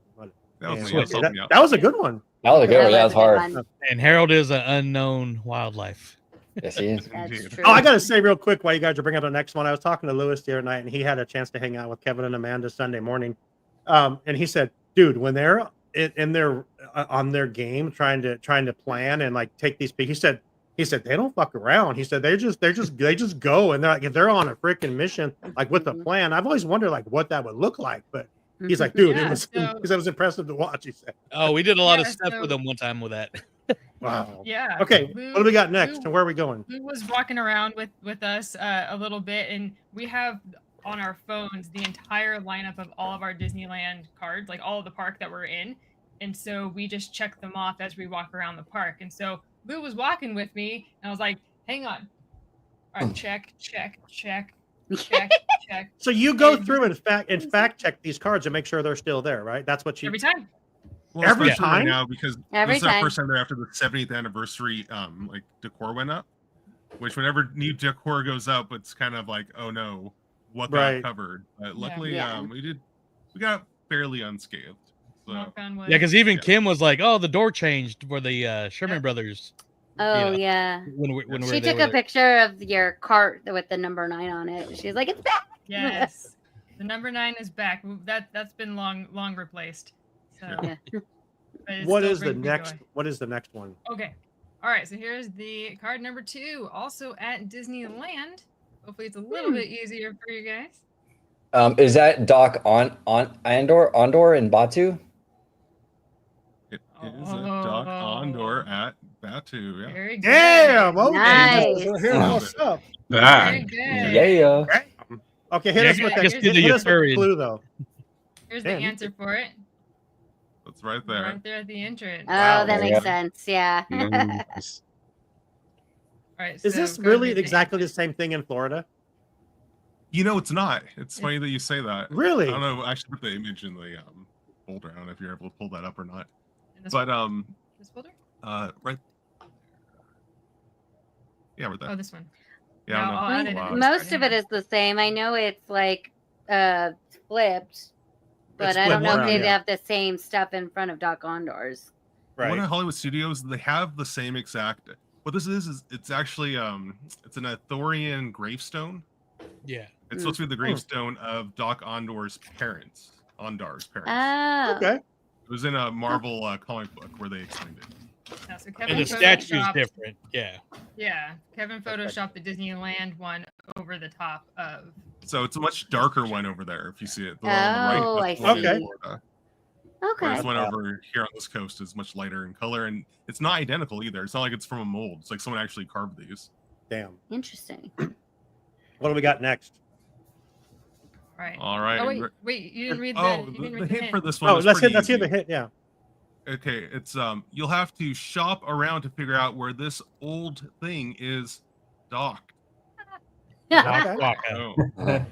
Yeah, me. That was me. that was a good one. That was a good one. Yeah, was it's a good hard. one. And Harold is an unknown wildlife. Yes, he is. That's Indeed. true. Oh, I got to say real quick while you guys are bringing up the next one. I was talking to Lewis the other night, and he had a chance to hang out with Kevin and Amanda Sunday morning. And he said, dude, when they're in their on their game trying to plan and like take these he said they don't fuck around. He said they just go, and they're like, if they're on a freaking mission like with a plan. I've always wondered like what that would look like, but he's like, dude, Yeah, he said it was impressive to watch. He said, Oh, we did a lot of Yeah, stuff so- with them one time with that. wow. Yeah. Okay, Lou- what do we got next, Lou- and where are we going? Lou was walking around with us a little bit, and we have on our phones the entire lineup of all of our Disneyland cards, like all of the park that we're in. And so we just check them off as we walk around the park. And so Lou was walking with me, and I was like, hang on. All right, check. So you go And- through and fact check these cards and make sure they're still there, right? That's what you Every time. Well, Every especially time? right now because Every this is our time. first time there after the 70th anniversary like decor went up. Which whenever new decor goes up, it's kind of like, oh no, what Right. got covered. But luckily, Yeah. we got fairly unscathed. So Knock on wood. Yeah, because even Yeah. Kim was like, "Oh, the door changed for the Sherman Brothers." Oh, Yeah. yeah. When we She took a picture of your cart with the number 9 on it. She's like, it's back. Yes. The number 9 is back. That's been long replaced. So Yeah. but it what still is the brings me next joy. what is the next one? Okay. All right. So here's the card number 2, also at Disneyland. Hopefully it's a little bit easier for you guys. Is that Doc on Andor in Batu? it is a Doc Ondor at Batu. Yeah. Very good. Damn, okay. Nice. So here's what's up. Very That. good. Yeah. Okay, hit Yeah, us with I the guess do the hit us with the Euphorian. clue though. Here's Damn, the you answer for it. That's right there. Right there at the entrance. Oh, Wow. that Yeah. makes sense. Yeah. Nice. All right. Is so this go really get the exactly the answer. same thing in Florida? You know, it's not. It's funny that you say that. Really? I don't know. I should put the image in the folder. I don't know if you're able to pull that up or not. In this But this folder? right. Yeah, right there. Oh, this one. Yeah, I No, don't know. I'll add it in Wow. the Most of it is the same. I know it's like flipped, but It's I don't flipped know around, if they yeah. have the same stuff in front of Doc Ondor's. One of Hollywood Studios, they have the same exact. What this is it's actually it's an Arthurian gravestone. Yeah. It's supposed to be the gravestone of Doc Ondor's parents. Ondar's parents. Oh. Okay. It was in a Marvel comic book where they explained it. Yeah, so Kevin And the statue is photoshopped- different. Yeah. Yeah, Kevin photoshopped the Disneyland one over the top of. So it's a much darker one over there. If you see it, the one on the right. Oh, I that's the one in see. Florida. Okay. Whereas the one over here on this coast is much lighter in color, and it's not identical either. It's not like it's from a mold. It's like someone actually carved these. Damn. Interesting. What do we got next? Right. All right. Oh wait, you didn't read the. Oh, you didn't the read hint for this one. Oh, was let's pretty hear the easy. hit. Yeah. Okay, it's you'll have to shop around to figure out where this old thing is docked. Yeah. Okay. Waka. Oh.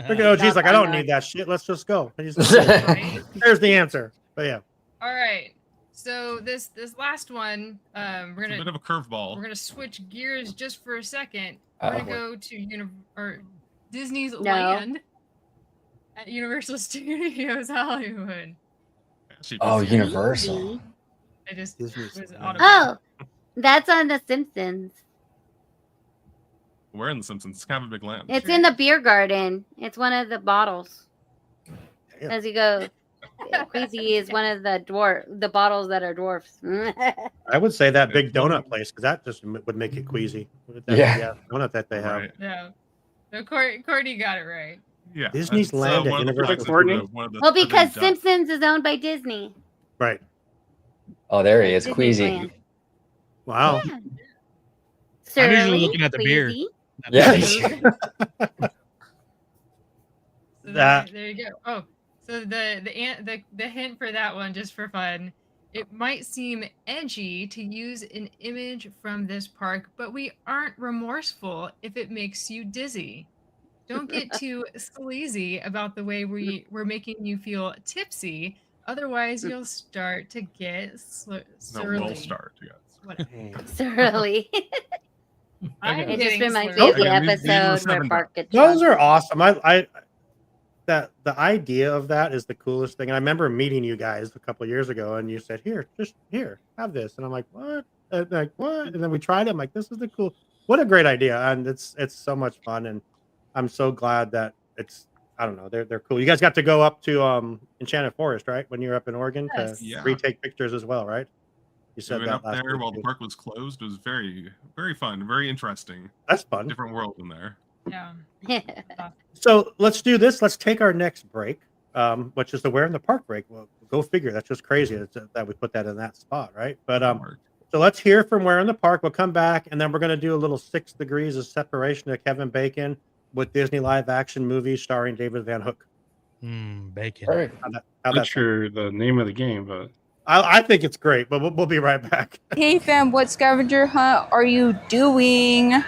Look at OG's like, I don't need that shit. Let's just go. There's the answer. But yeah. All right. So this last one, we're It's a bit gonna of a curveball. switch gears just for a second. Oh, We're gonna boy. go to Disney's No. Land at Universal Studios Hollywood. Actually, Oh, it's- Universal. I just Disney's was Land. automatic. Oh, that's on The Simpsons. We're in The Simpsons. It's kind of a big land. It's in the beer garden. It's one of the bottles. Damn. As you go, Queasy is one of the bottles that are dwarfs. I would say that big donut place because that just would make it queasy. That Yeah. donut that they have. Right. No, no, Courtney got it right. Yeah. Disney's that's, land at one of the Universal places Courtney? one of the Well, because southern ducks. Simpsons is owned by Disney. Right. Oh, there he is, Queasy. Disneyland. Wow. Yeah. I'm usually Surly, looking at the beer. Queasy. Yeah. So That- there you go. Oh, so the hint for that one, just for fun, it might seem edgy to use an image from this park, but we aren't remorseful if it makes you dizzy. Don't get too sleazy about the way we're making you feel tipsy. Otherwise, you'll start to get No, surly. we'll start. Yes. Whatever. Surly. I'm It just getting reminds me slurry. of the Okay, these were episode where seven Bart gets Those drunk. are awesome. I that the idea of that is the coolest thing. And I remember meeting you guys a couple of years ago, and you said, "Here, just here, have this." And I'm like, "What?" And like, "What?" And then we tried it. I'm like, "This is the cool. What a great idea!" And it's so much fun, and I'm so glad that it's. I don't know. They're cool. You guys got to go up to Enchanted Forest, right? When you were up in Oregon Yes. to Yeah. retake pictures as well, right? You We said went that up last there week, while the too. park was closed. It was very, very fun, very interesting. That's fun. Different world in there. Yeah. So let's do this. Let's take our next break, which is the Where in the Park break. Well, go figure. That's just crazy that we put that in that spot, right? But so let's hear from Where in the Park. We'll come back, and then we're going to do a little 6 degrees of separation of Kevin Bacon with Disney live action movies starring David Van Hook. Bacon. Perfect. How Not that sound? sure the name of the game, but I think it's great, but we'll be right back. Hey fam, what scavenger hunt are you doing?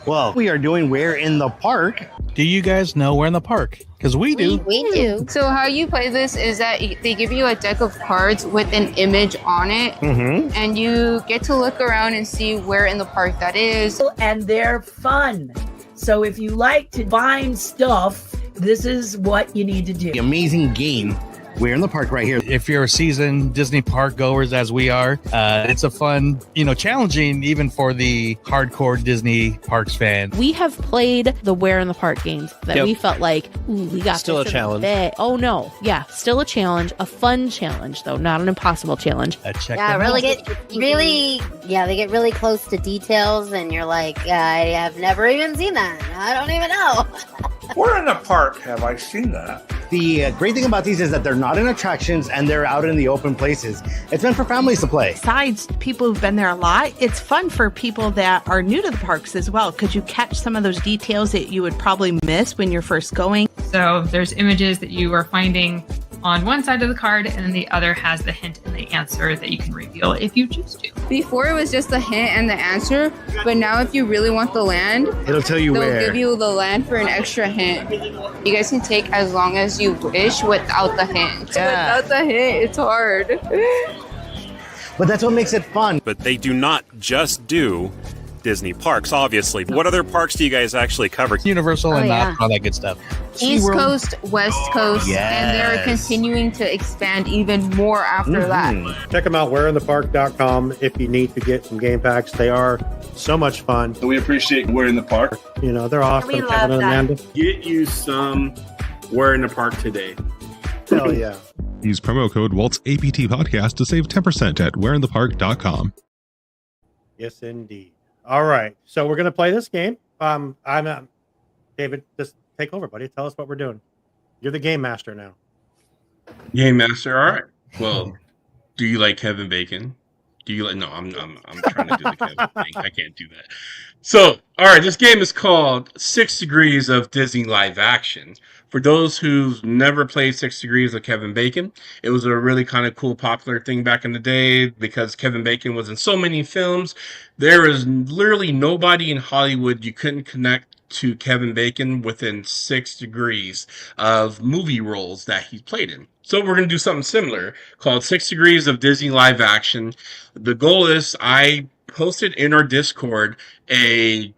Well, we are doing Where in the Park. Do you guys know Where in the Park? Because we do. We do. So how you play this is that they give you a deck of cards with an image on it, Mm-hmm. and you get to look around and see where in the park that is. And they're fun. So if you like to find stuff, this is what you need to do. The amazing game. Where in the Park right here. If you're a seasoned Disney park goers as we are, it's a fun, challenging even for the hardcore Disney parks fan. We have played the Where in the Park games that Yep. we felt like, ooh, we got Still this a in the challenge. bag. Oh no, yeah, still a challenge, a fun challenge though, not an impossible challenge. Check Yeah, them really out. they get really close to details, and you're like, I have never even seen that. I don't even know. Where in the park have I seen that? The great thing about these is that they're not in attractions and they're out in the open places. It's meant for families to play. Besides people who've been there a lot, it's fun for people that are new to the parks as well, because you catch some of those details that you would probably miss when you're first going. So there's images that you are finding on one side of the card, and then the other has the hint and the answer that you can reveal if you choose to. Before it was just the hint and the answer, but now if you really want the land, It'll tell you they'll where. give you the land for an extra hint. You guys can take as long as you wish without the hint. Yeah. Without the hint, it's hard. But that's what makes it fun. But they do not just do Disney parks, obviously. What other parks do you guys actually cover? Universal and yeah. all that good stuff. East SeaWorld. Coast, West Coast, and they're Yes. continuing to expand even more after that. Check them out, whereinthepark.com, if you need to get some game packs. They are so much fun. We appreciate Where in the Park. They're awesome. We love Kevin and that. Amanda. Get you some Where in the Park today. Hell yeah. Use promo code Walt's APT Podcast to save 10% at whereinthepark.com. Yes, indeed. All right. So we're going to play this game. I'm David, just take over, buddy. Tell us what we're doing. You're the game master now. Game master. All right. Well, do you like Kevin Bacon? Do you like? No, I'm trying to do the Kevin thing. I can't do that. So, all right, this game is called 6 Degrees of Disney Live Action. For those who've never played 6 Degrees of Kevin Bacon, it was a really kind of cool, popular thing back in the day because Kevin Bacon was in so many films. There is literally nobody in Hollywood you couldn't connect to Kevin Bacon within 6 degrees of movie roles that he played in. So we're going to do something similar called 6 Degrees of Disney Live Action. The goal is I posted in our Discord a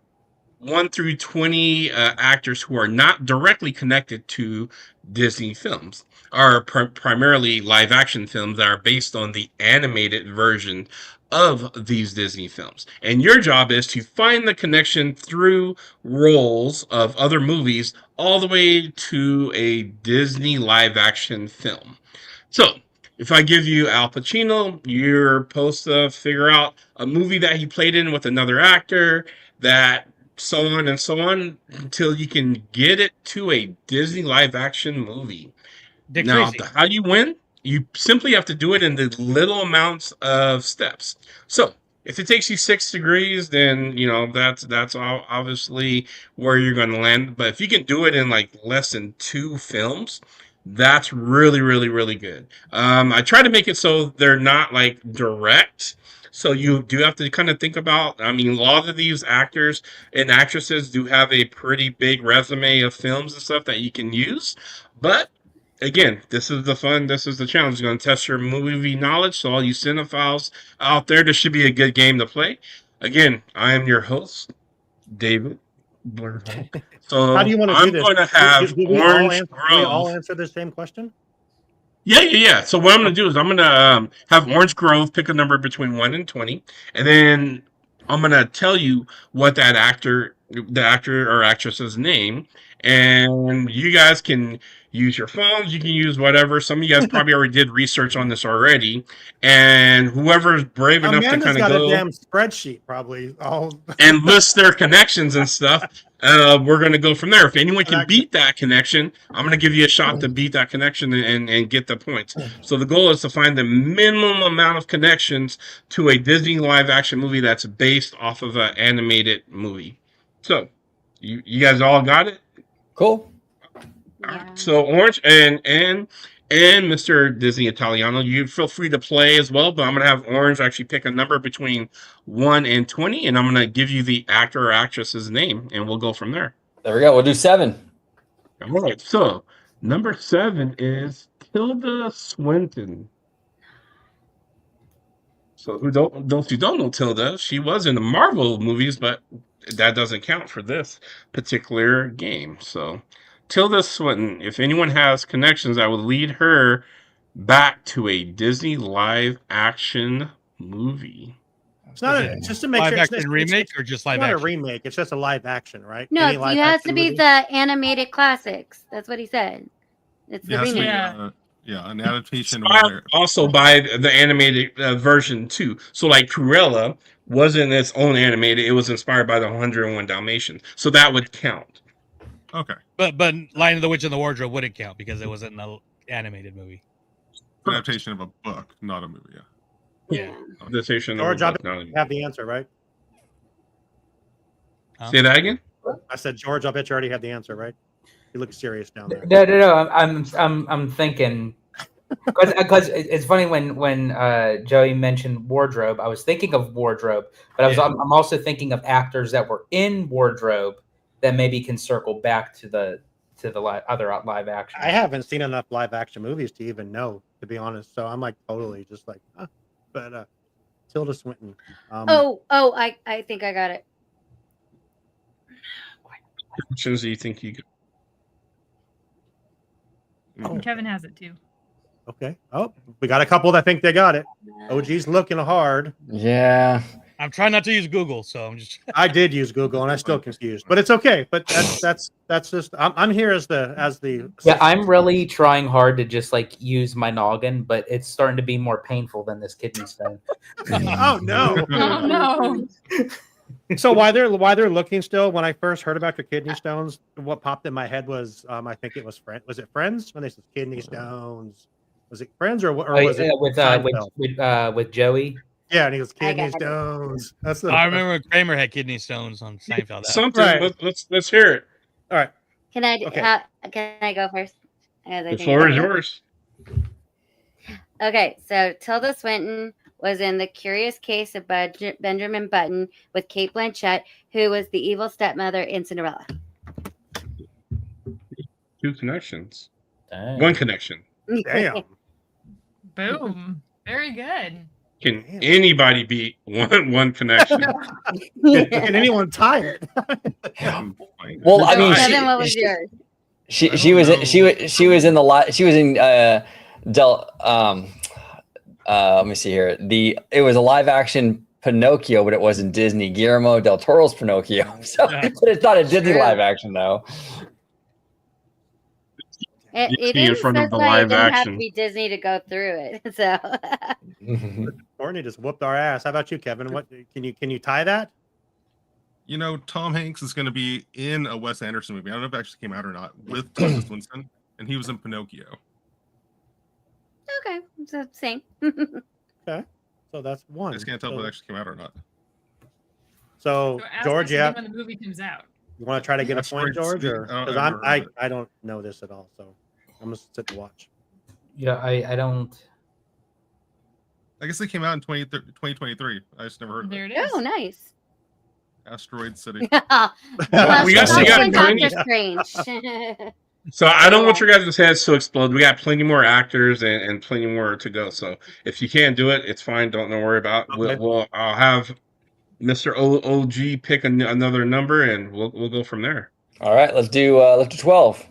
1 through 20 actors who are not directly connected to Disney films, are primarily live action films that are based on the animated version of these Disney films. And your job is to find the connection through roles of other movies all the way to a Disney live action film. So, if I give you Al Pacino, you're supposed to figure out a movie that he played in with another actor, that so on and so on, until you can get it to a Disney live action movie. Dick Now, Tracy. how you win? You simply have to do it in the little amounts of steps. So, if it takes you 6 degrees, then that's obviously where you're going to land. But if you can do it in like less than 2 films, that's really, really, really good. I try to make it so they're not like direct. So you do have to kind of think about, I mean, a lot of these actors and actresses do have a pretty big resume of films and stuff that you can use. But again, this is the fun. This is the challenge. It's going to test your movie knowledge. So all you cinephiles out there, this should be a good game to play. Again, I am your host, David Blurhawk. So How do you want to I'm do this? going to have Do Orange we all Grove. answer the same question? Yeah. So what I'm going to do is I'm going to have Orange Grove pick a number between 1 and 20, and then I'm going to tell you what the actor or actress's name, and you guys can use your phones, you can use whatever. Some of you guys probably already did research on this already, and whoever's brave enough to kind of got go a damn spreadsheet, probably. and list their connections and stuff. We're going to go from there. If anyone can beat that connection, I'm going to give you a shot to beat that connection and get the points. So the goal is to find the minimum amount of connections to a Disney live action movie that's based off of an animated movie. So you guys all got it? Cool. All right. So Orange and Mr. Disney Italiano, you feel free to play as well, but I'm going to have Orange actually pick a number between 1 and 20, and I'm going to give you the actor or actress's name, and we'll go from there. There we go. We'll do 7. All right. So number 7 is Tilda Swinton. So those who don't know Tilda, she was in the Marvel movies, but that doesn't count for this particular game. So Tilda Swinton, if anyone has connections, I would lead her back to a Disney live action movie. It's not just to make live sure action remake or just live not action? a remake. It's just a live action, right? No, Any it live has action to be movie? the animated classics. That's what he said. It's the remake. An adaptation. Inspired also by the animated version too. So like Cruella wasn't its own animated; it was inspired by the 101 Dalmatians. So that would count. Okay. But Lion of the Witch and the Wardrobe wouldn't count because it wasn't an animated movie. Adaptation of a book, not a movie. Yeah. Adaptation of a George, I book, not a bet movie. you have the answer, right? Say that again. I said, George, I bet you already have the answer, right? You look serious down there. No. I'm thinking because it's funny when Joey mentioned wardrobe. I was thinking of wardrobe, but I'm also thinking of actors that were in wardrobe that maybe can circle back to the other live action. I haven't seen enough live action movies to even know, to be honest. So I'm like totally just like, huh. But Tilda Swinton. I think I got it. Questions do you think you? And Kevin has it too. Okay. Oh, we got a couple that think they got it. OG's looking hard. Yeah. I'm trying not to use Google, so I'm just. I did use Google and I'm still confused, but it's okay. But that's just I'm here as the. Yeah, I'm really trying hard to just like use my noggin, but it's starting to be more painful than this kidney stone. Oh no! Oh no! So while they're looking still, when I first heard about your kidney stones, what popped in my head was I think it was Friends. Was it Friends when they said kidney stones? Was it Friends or was it with Joey? Yeah, and he goes I kidney got it. stones. That's I remember Kramer had kidney stones on Seinfeld. Something. Right. Let's hear it. All right. Can I Okay. can I go first? The floor is yours. Okay, so Tilda Swinton was in The Curious Case of Benjamin Button with Kate Blanchett, who was the evil stepmother in Cinderella. 2 connections. Dang. 1 connection. Damn. Boom. Very good. Can anybody beat one connection? Can anyone tie it? Well, I mean, Kevin, what was yours? she was in let me see here. It was a live action Pinocchio, but it wasn't Disney. Guillermo del Toro's Pinocchio. So but it's not a Disney live action though. It in even front of the specified live it didn't have action. to be Disney to go through it. So Courtney just whooped our ass. How about you, Kevin? What can you tie that? You know, Tom Hanks is going to be in a Wes Anderson movie. I don't know if it actually came out or not, with Tilda Swinton, and he was in Pinocchio. okay, so same. Okay, so that's one. I just can't tell if it actually came out or not. So ask George, us yeah, again when the movie comes out. you want to try to get a point, George, or because I've never heard of I don't know this at all, so I'm gonna sit and watch. Yeah, I don't. I guess they came out in 2023. I just never heard of There it. it is. Oh, nice. Asteroid City. We actually got Doctor 20. Strange. So I don't want your guys' heads to explode. We got plenty more actors and plenty more to go. So if you can't do it, it's fine. Don't worry about it. Okay. I'll have Mr. OG pick another number, and we'll go from there. All right, let's do 12.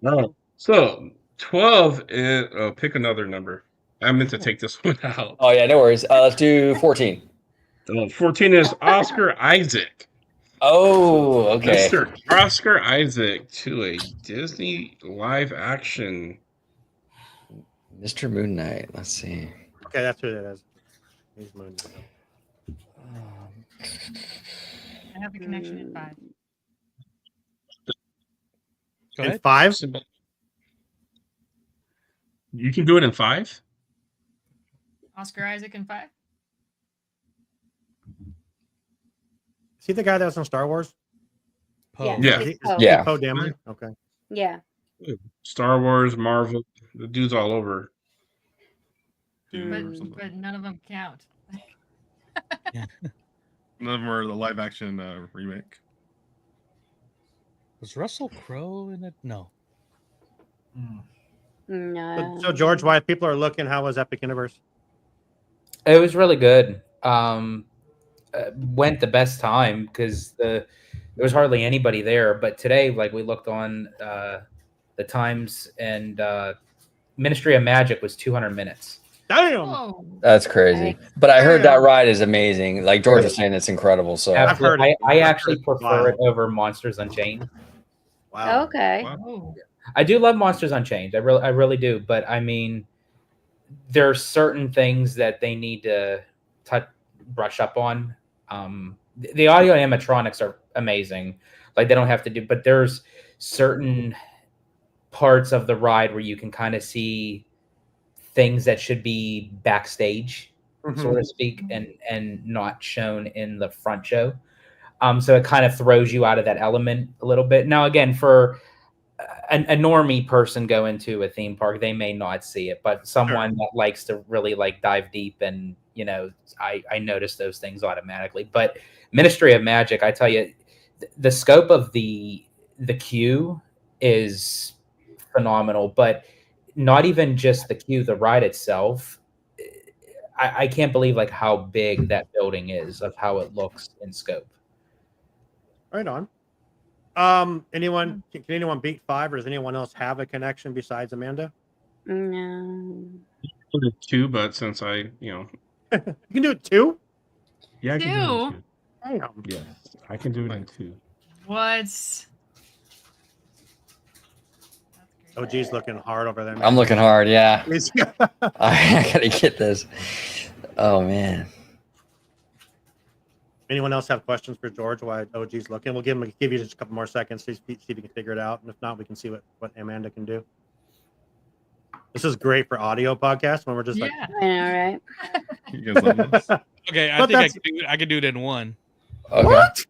No. So 12 is pick another number. I meant to take this one out. Oh yeah, no worries. Let's do 14. 14 is Oscar Isaac. Oh, okay. Mr. Oscar Isaac to a Disney live action. Mr. Moon Knight. Let's see. Okay, that's who that is. He's Moon. I have a connection in 5. Go In ahead. 5? You can do it in 5? Oscar Isaac in 5. Is he the guy that was in Star Wars? Yeah. Yeah. he's Poe. Yeah. Poe Dameron? Okay. Yeah. Star Wars, Marvel, the dude's all over. But none of them count. None of them are the live action remake. Was Russell Crowe in it? No. No. So George, while people are looking, how was Epic Universe? It was really good. Went the best time because there was hardly anybody there. But today, like we looked on the times, and Ministry of Magic was 200 minutes. Damn. Whoa. That's crazy. But I heard that ride is amazing. Like George was saying, it's incredible. So Absolutely. I I've actually heard prefer it over Monsters Unchained. Wow. Okay. Oh. I do love Monsters Unchained. I really do. But I mean, there are certain things that they need to brush up on. The audio animatronics are amazing. Like they don't have to do, but there's certain parts of the ride where you can kind of see things that should be backstage, so to speak, and not shown in the front show. So it kind of throws you out of that element a little bit. Now, again, for a normie person going to a theme park, they may not see it, but someone that likes to really like dive deep and, you know, I notice those things automatically. But Ministry of Magic, I tell you, the scope of the queue is phenomenal, but not even just the queue, the ride itself. I can't believe like how big that building is, of how it looks in scope. Right on. Anyone can anyone beat 5, or does anyone else have a connection besides Amanda? No. 2, but since I, You can do it 2? Yeah, I can do it in 2. Damn. Yes, I can do it in 2. What? OG's looking hard over there. Man. I'm looking hard. Yeah. He's- I gotta get this. Oh man. Anyone else have questions for George while OG's looking? We'll give you just a couple more seconds to see if you can figure it out. And if not, we can see what Amanda can do. This is great for audio podcasts when we're just like, I know, right? You guys love this? Okay, I But think that's- I could do it in one. What?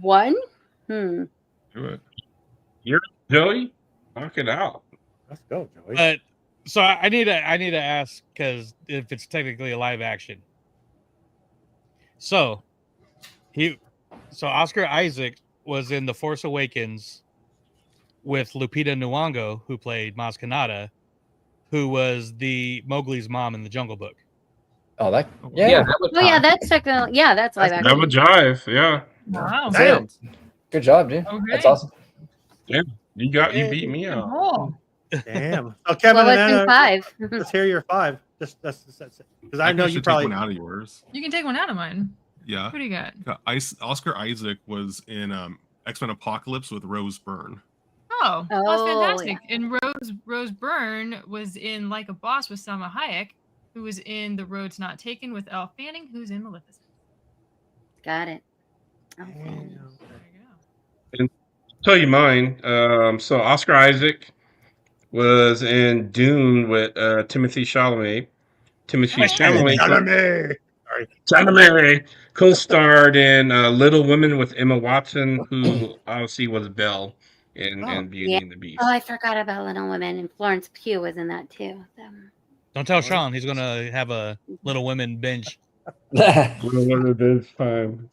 One? Do it. You're Joey. Knock it out. Let's go, Joey. But so I need to ask, because if it's technically a live action. So Oscar Isaac was in The Force Awakens with Lupita Nyong'o, who played Maz Kanata, who was the Mowgli's mom in the Jungle Book. Oh, that That's technically that's live That action. would jive. Yeah. Wow. Damn. Good job, dude. Okay. That's awesome. Yeah. You beat me out. Oh. Damn. So Kevin, Well, and what's in Anna, 5? let's hear your 5. Just that's it. Because I think know I you should probably take one out of yours. You can take one out of mine. Yeah. What do you got? Oscar Isaac was in X-Men Apocalypse with Rose Byrne. Oh, that's Oh, fantastic. And Rose Byrne was in Like a Boss with Salma Hayek, who was in The Road's Not Taken with Elle Fanning, who's in Maleficent. Got it. And tell you mine. So Oscar Isaac was in Dune with Timothy Chalamet. Timothy Chalamet. Chalamet co-starred in Little Women with Emma Watson, who obviously was Belle in Beauty and the Beast. Oh, I forgot about Little Women, and Florence Pugh was in that too. Don't tell Sean; he's gonna have a Little Women binge. Little Women this time.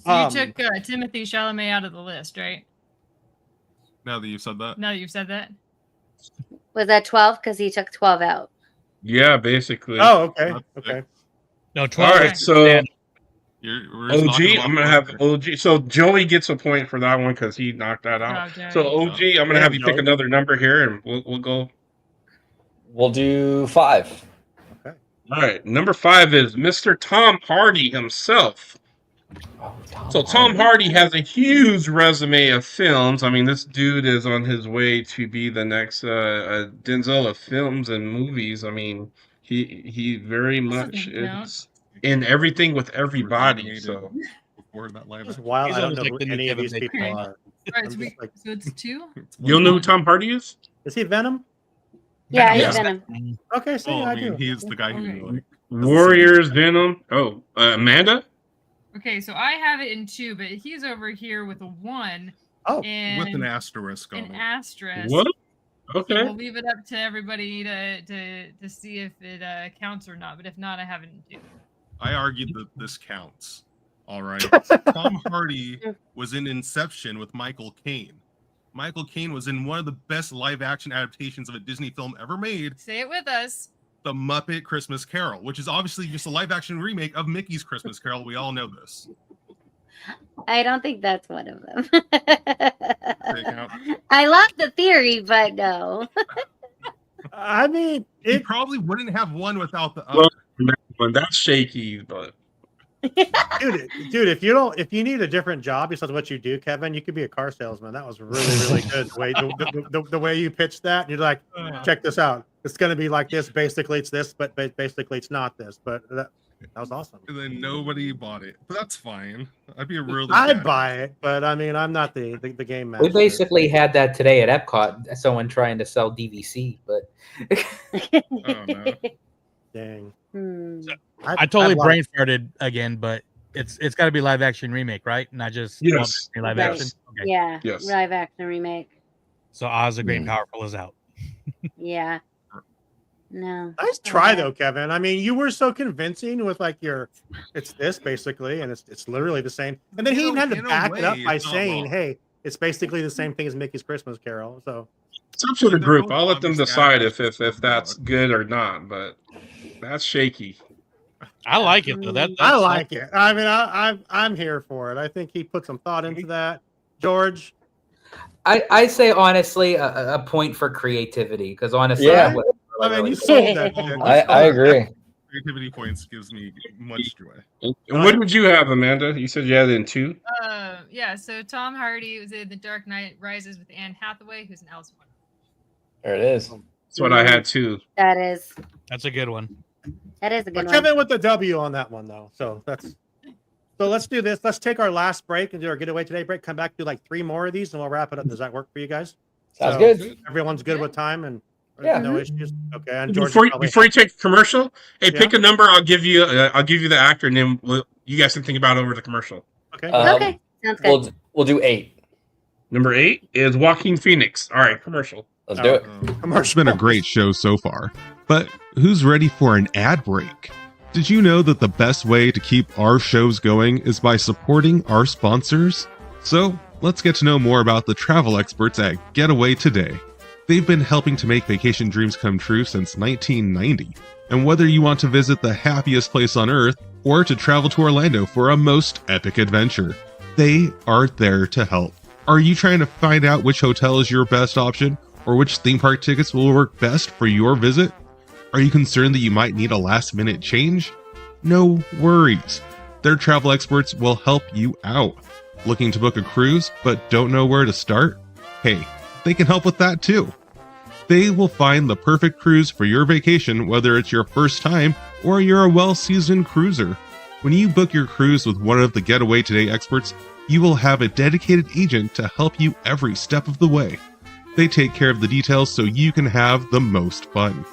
So you took Timothy Chalamet out of the list, right? Now that you've said that. Now that you've said that. Was that 12? Because he took 12 out. Yeah, basically. Oh, okay. Okay. No, 12. All right, so we're just OG, knocking them I'm gonna off have OG. So Joey gets a point for that one because he knocked that out. Okay. So OG, I'm gonna have you pick another number here, and we'll go. We'll do 5. Okay. All right, number 5 is Mr. Tom Hardy himself. Tom Hardy has a huge resume of films. I mean, this dude is on his way to be the next Denzel of films and movies. I mean, he very much is in everything with everybody. So before that live It's action. wild. He's I don't almost know like who the new any of Kevin these people Bacon. are. All right, I'm so, just like, so it's 2. you'll know who Tom Hardy is? is he Venom? Yeah, Yes. he's Venom. Okay, so Oh, I I mean, do. he's the guy who like Warriors, Venom. Oh, Amanda. Okay, so I have it in 2, but he's over here with a 1. Oh, and with an asterisk on an it. asterisk. What? So Okay. we'll leave it up to everybody to see if it counts or not. But if not, I have it in 2. I argued that this counts. All right. Tom Hardy was in Inception with Michael Caine. Michael Caine was in one of the best live-action adaptations of a Disney film ever made, Say it with us. The Muppet Christmas Carol, which is obviously just a live-action remake of Mickey's Christmas Carol. We all know this. I don't think that's one of them. Take out. I love the theory, but no. I mean, You probably wouldn't have one without the other. Well, that's shaky, but dude, if you need a different job besides what you do, Kevin, you could be a car salesman. That was really good. The way you pitched that, you're like, check this out. It's going to be like this. Basically, it's this, but basically, it's not this. But that was awesome. And then nobody bought it, but that's fine. I'd be a really. I'd bad- buy it, but I mean, I'm not the game master. We basically had that today at Epcot. Someone trying to sell DVC, but Oh no. Dang. I totally brain farted again, but it's got to be live action remake, right? Not just Yes. live Right. action. Okay. Yeah. Yes. Live action remake. So Oz the Great and Powerful is out. Yeah. No. Nice try though, Kevin. I mean, you were so convincing with like it's this basically, and it's literally the same. And then he even had to In a back it up way, by it's not saying, wrong. "Hey, it's basically the same thing as Mickey's Christmas Carol." So it's up to the They're group. both I'll let them obvious decide if adaptations. that's good or not. But that's shaky. I like it though. I like it. I mean, I'm here for it. I think he put some thought into that. George, I say honestly a point for creativity because honestly, Yeah. that was I mean, really you sold that. shit. I agree. Creativity points gives me much joy. And what would you have, Amanda? You said you had it in 2. Yeah. So Tom Hardy was in The Dark Knight Rises with Anne Hathaway, who's an Alice in Wonderland. There it is. That's what I had too. That is That's a good one. a good But one. Kevin with the W on that one though. So So let's do this. Let's take our last break and do our getaway today break. Come back, do like 3 more of these, and we'll wrap it up. Does that work for you guys? Sounds good. Everyone's good with time and Yeah. no issues. Okay. And George, Before you take a commercial, hey, pick a number. I'll give you the actor, and then you guys can think about it over the commercial. Okay. Okay. Sounds good. We'll do 8. Number 8 is Joaquin Phoenix. All right, commercial. Let's do it. It's been a great show so far, but who's ready for an ad break? Did you know that the best way to keep our shows going is by supporting our sponsors? So let's get to know more about the travel experts at Getaway Today. They've been helping to make vacation dreams come true since 1990. And whether you want to visit the happiest place on earth or to travel to Orlando for a most epic adventure, they are there to help. Are you trying to find out which hotel is your best option or which theme park tickets will work best for your visit? Are you concerned that you might need a last-minute change? No worries. Their travel experts will help you out. Looking to book a cruise but don't know where to start? Hey, they can help with that too. They will find the perfect cruise for your vacation, whether it's your first time or you're a well-seasoned cruiser. When you book your cruise with one of the Getaway Today experts, you will have a dedicated agent to help you every step of the way. They take care of the details so you can have the most fun.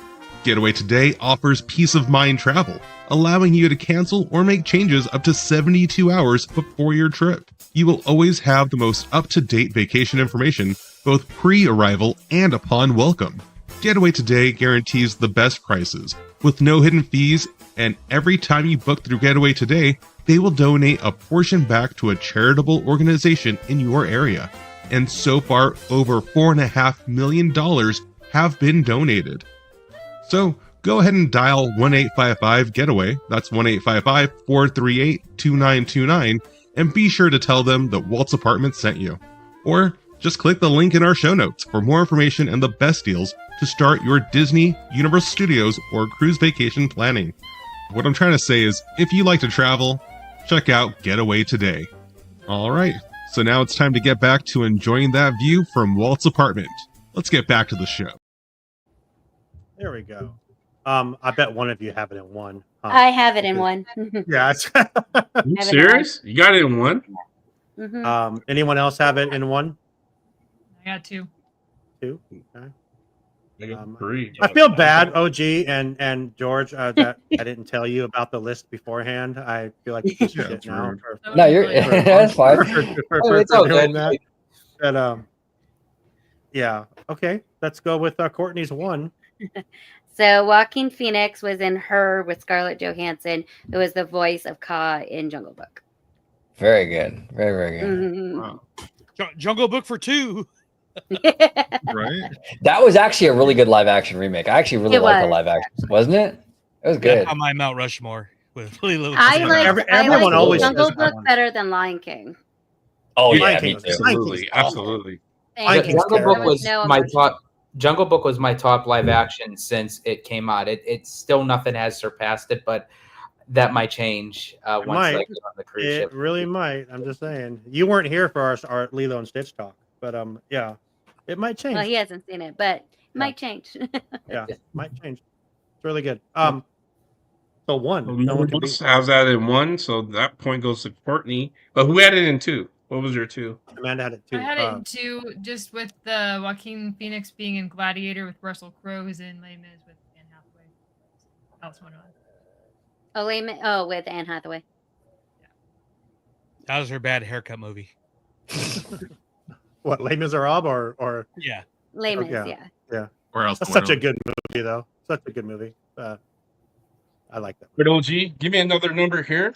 Getaway Today offers peace of mind travel, allowing you to cancel or make changes up to 72 hours before your trip. You will always have the most up-to-date vacation information, both pre-arrival and upon welcome. Getaway Today guarantees the best prices, with no hidden fees, and every time you book through Getaway Today, they will donate a portion back to a charitable organization in your area. And so far, over $4.5 million have been donated. So go ahead and dial 1-855-GETAWAY, that's 1-855-438-2929, and be sure to tell them that Walt's Apartment sent you. Or just click the link in our show notes for more information and the best deals to start your Disney, Universal Studios, or cruise vacation planning. What I'm trying to say is, if you like to travel, check out Getaway Today. All right, so now it's time to get back to enjoying that view from Walt's apartment. Let's get back to the show. There we go. I bet one of you have it in one. I have it in one. Yeah. You serious? You got it in one? Mm-hmm. Anyone else have it in one? I got 2. 2? Okay. I got 3. I feel bad, OG and George, that I didn't tell you about the list beforehand. I feel like you should shit now. No, you're that's fine. It's all good. That. But, yeah. Okay. Let's go with Courtney's 1. So Joaquin Phoenix was in Her with Scarlett Johansson, who was the voice of Kaa in Jungle Book. Very good. Very, very good. Mm-hmm. Wow. Jungle Book for 2. Right? That was actually a really good live action remake. I actually really liked the live action, wasn't it? It was good. On my Mount Rushmore with Lilo. I like everyone always Jungle Book better than Lion King. Oh yeah, Lion me King. too. Absolutely. Jungle Book was my top. Jungle Book was my top live action since it came out. It's still nothing has surpassed it, but that might change once I get on the cruise ship. It really might. I'm just saying. You weren't here for our Lilo and Stitch talk, but yeah, it might change. Well, he hasn't seen it, but it might change. Yeah, might change. It's really good. So 1. No one else has that in 1, so that point goes to Courtney. But who had it in 2? What was your 2? Amanda had it 2. I had it in 2, just with the Joaquin Phoenix being in Gladiator with Russell Crowe, who's in Les Mis with Anne Hathaway. Else went on. With Anne Hathaway. That was her bad haircut movie. What, Les Miserables or yeah, Les Mis, yeah. Or else that's such a good movie, though. Such a good movie. I like that. But OG, give me another number here.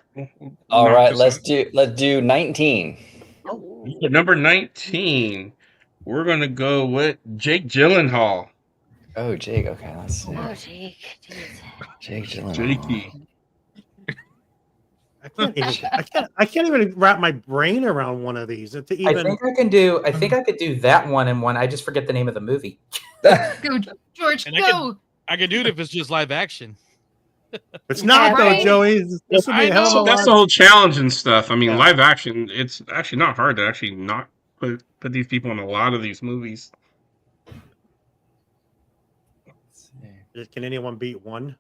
All right, let's do 19. Number 19. We're gonna go with Jake Gyllenhaal. Oh, Jake. Okay, let's see. Oh, Jake. Jeez. Jake Gyllenhaal. Jakey. I can't even wrap my brain around one of these. I think I could do that one in one. I just forget the name of the movie. Go, George, and go. I could do it if it's just live action. It's not though, Joey. This would be a hell of a That's lot. the whole challenge and stuff. I mean, live action. It's actually not hard to actually not put these people in a lot of these movies. Can anyone beat 1?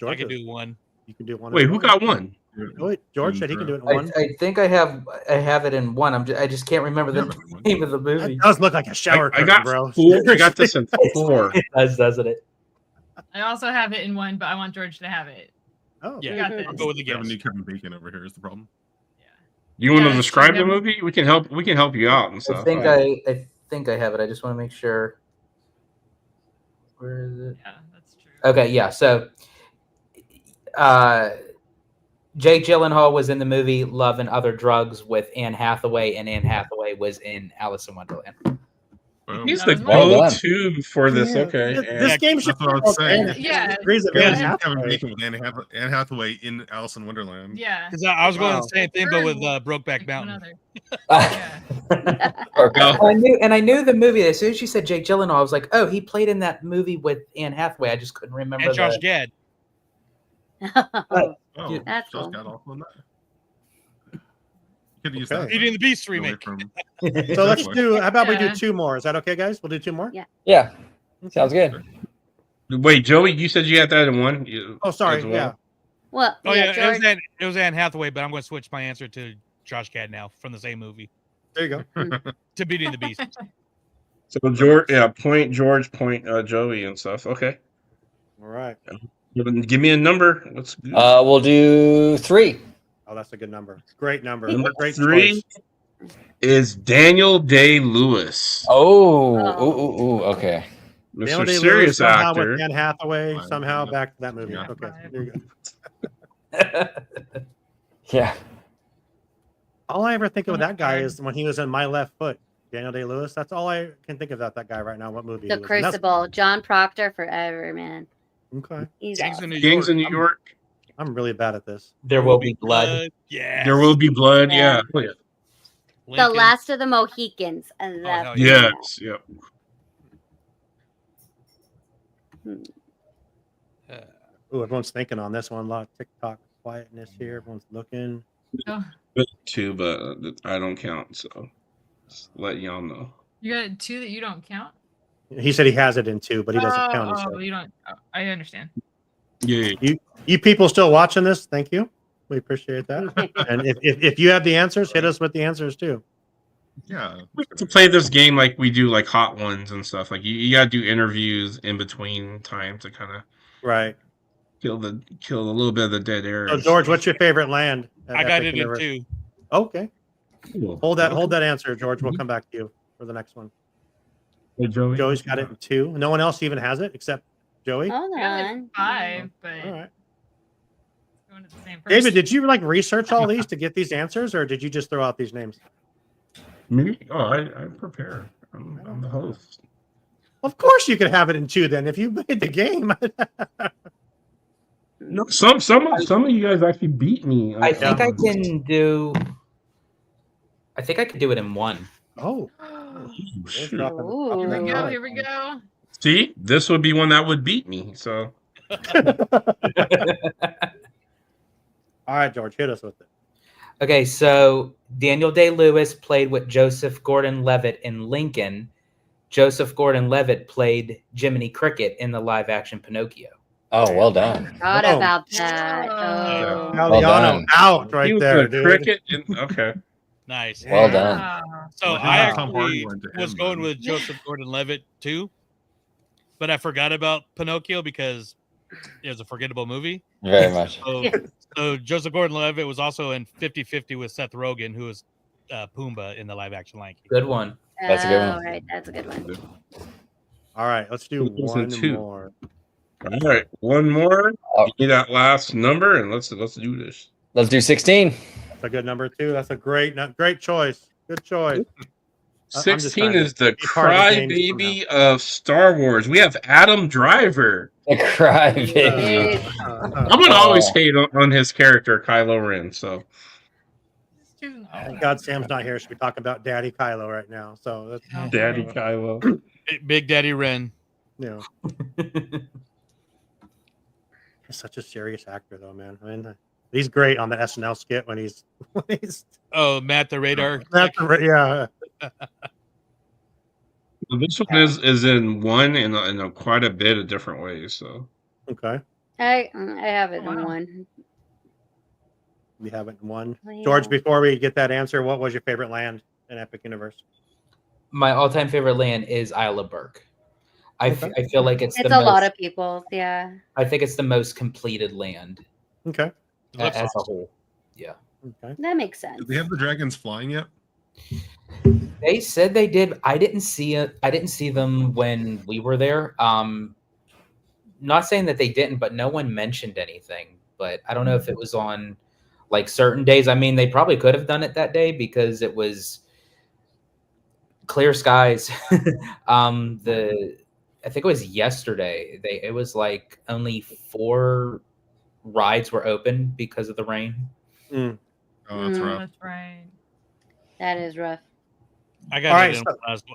George, I can do 1. You can do 1. Wait, who got 1? Wait, George said he can do it in I, one. I think I have it in one. I just can't remember the name of the movie. That does look like a shower I curtain, got bro. 4. I got this in 4. It does, doesn't it? I also have it in one, but I want George to have it. Oh, You Yeah, got this. I'll go with the We have a guess. new Kevin Bacon over here is the problem. You want to Yeah, describe the yeah. movie? We can help you out and I stuff. think I think I have it. I just want to make sure. Where is it? Yeah, that's true. Okay, yeah. So, Jake Gyllenhaal was in the movie Love and Other Drugs with Anne Hathaway, and Anne Hathaway was in Alice in Wonderland. He's That the was mine. go-to for this. Yeah. Okay. This game should That's what I was saying. Yeah. Agrees with Yeah, Anne Kevin Hathaway. Bacon with Anne Hathaway in Alice in Wonderland. Yeah. Because I was going Wow. the same thing, but with Brokeback Mountain. Yeah. I knew the movie. As soon as she said Jake Gyllenhaal, I was like, oh, he played in that movie with Anne Hathaway. I just couldn't remember. And Josh Gad. Oh, That's Josh cool. got off on that. Could use Okay. that. Beauty and the Beast Away remake. from- So let's do. How about we do Yeah. 2 more? Is that okay, guys? We'll do 2 more. Yeah. Yeah, sounds good. Wait, Joey, you said you had that in one. Oh, sorry. as well? Yeah. Well, Oh yeah, George. it was Anne Hathaway, but I'm going to switch my answer to Josh Gad now from the same movie There you go. to Beauty and the Beast. So George, point George, point Joey and stuff. Okay. All right. Give me a number. Let's do We'll do 3. Oh, that's a good number. Great number. number Great 3 choice. is Daniel Day-Lewis. Oh, Oh. ooh, okay. Mr. Daniel Day-Lewis Serious somehow actor. with Anne Hathaway. Fine. Somehow back to that movie. Yeah. Okay. There you go. Yeah. All I ever think of that guy is when he was in My Left Foot. Daniel Day-Lewis. That's all I can think of that guy right now. What movie? The he was in. That's- Crucible. John Proctor forever, man. Okay. He's Gangs awesome. in New Gangs in York. New York. I'm really bad at this. There will be blood. Yeah. There will be blood. Yeah. Oh, yeah. The Last of the Mohicans. I love hell that. Yes. Yep. Ooh, everyone's thinking on this one. A lot of TikTok quietness here. Everyone's looking. Oh, Two, but I don't count. So just let y'all know. you got 2 that you don't count? He said he has it in 2, but he doesn't count. He Oh, said. you don't. Oh, I understand. Yeah. You people still watching this? Thank you. We appreciate that. And if you have the answers, hit us with the answers too. Yeah. We have to play this game like we do like Hot Ones and stuff. Like you gotta do interviews in between time to kind of Right. kill a little bit of the dead air. So George, what's your favorite land? at I got Epic it in Universe? 2. Okay. Cool. Hold that answer, George. We'll come back to you for the next one. Hey, Joey. Joey's got it in 2. No one else even has it except Joey. Hold Yeah, like on. 5, but All right. going to the same person. David, did you like research all these to get these answers, or did you just throw out these names? Me? Oh, I prepare. I'm the host. Of course, you could have it in 2 then if you made the game. No, some of you guys actually beat me. I think I can do. I think I could do it in 1. Oh. Shoot. Ooh. Here we go. Here we go. See, this would be one that would beat me. So All right, George, hit us with it. Okay, so Daniel Day-Lewis played with Joseph Gordon-Levitt in Lincoln. Joseph Gordon-Levitt played Jiminy Cricket in the live-action Pinocchio. Oh, well done. Forgot Oh. about that. Oh. Galeano done. out right he was there, a dude. cricket. Okay. Nice. Well done. So Well, I Tom Hardy actually went to was him, going then. with Joseph Gordon-Levitt too, but I forgot about Pinocchio because it was a forgettable movie. Very much. So Joseph Gordon-Levitt was also in 50-50 with Seth Rogen, who was Pumbaa in the live-action Lion King. Good one. That's a good one. Oh, right. That's a good one. All right, let's do It was in one 2. more. All right, one more. Oh. Give me that last number, and let's do this. Let's do 16. That's a good number 2. That's a great choice. Good choice. I'm just 16 trying to is the be part of the game crybaby of Star Wars. We have Adam Driver. The crybaby. I'm gonna always hate on his character, Kylo Ren. So Thank God Sam's not here. So we talk about Daddy Kylo right now. So that's Daddy Kylo. Big Daddy Ren. you know. He's such a serious actor, though, man. I mean, he's great on the SNL skit when he's Oh, Matt the Radar. yeah. Well, this one is in one in a quite a bit of different ways. So Okay. I have it in 1. You have it in one. Oh, yeah. George, before we get that answer, what was your favorite land in Epic Universe? My all-time favorite land is Isle of Berk. I feel like it's a the most, lot of people's, yeah. I think it's the most completed land. Okay. As a whole. Yeah. Okay. That makes sense. Do they have the dragons flying yet? They said they did. I didn't see it. I didn't see them when we were there. Not saying that they didn't, but no one mentioned anything. But I don't know if it was on like certain days. I mean, they probably could have done it that day because it was clear skies. I think it was yesterday. It was like only 4 rides were open because of the rain. Mm. Oh, that's rough. That's right. That is rough. I got it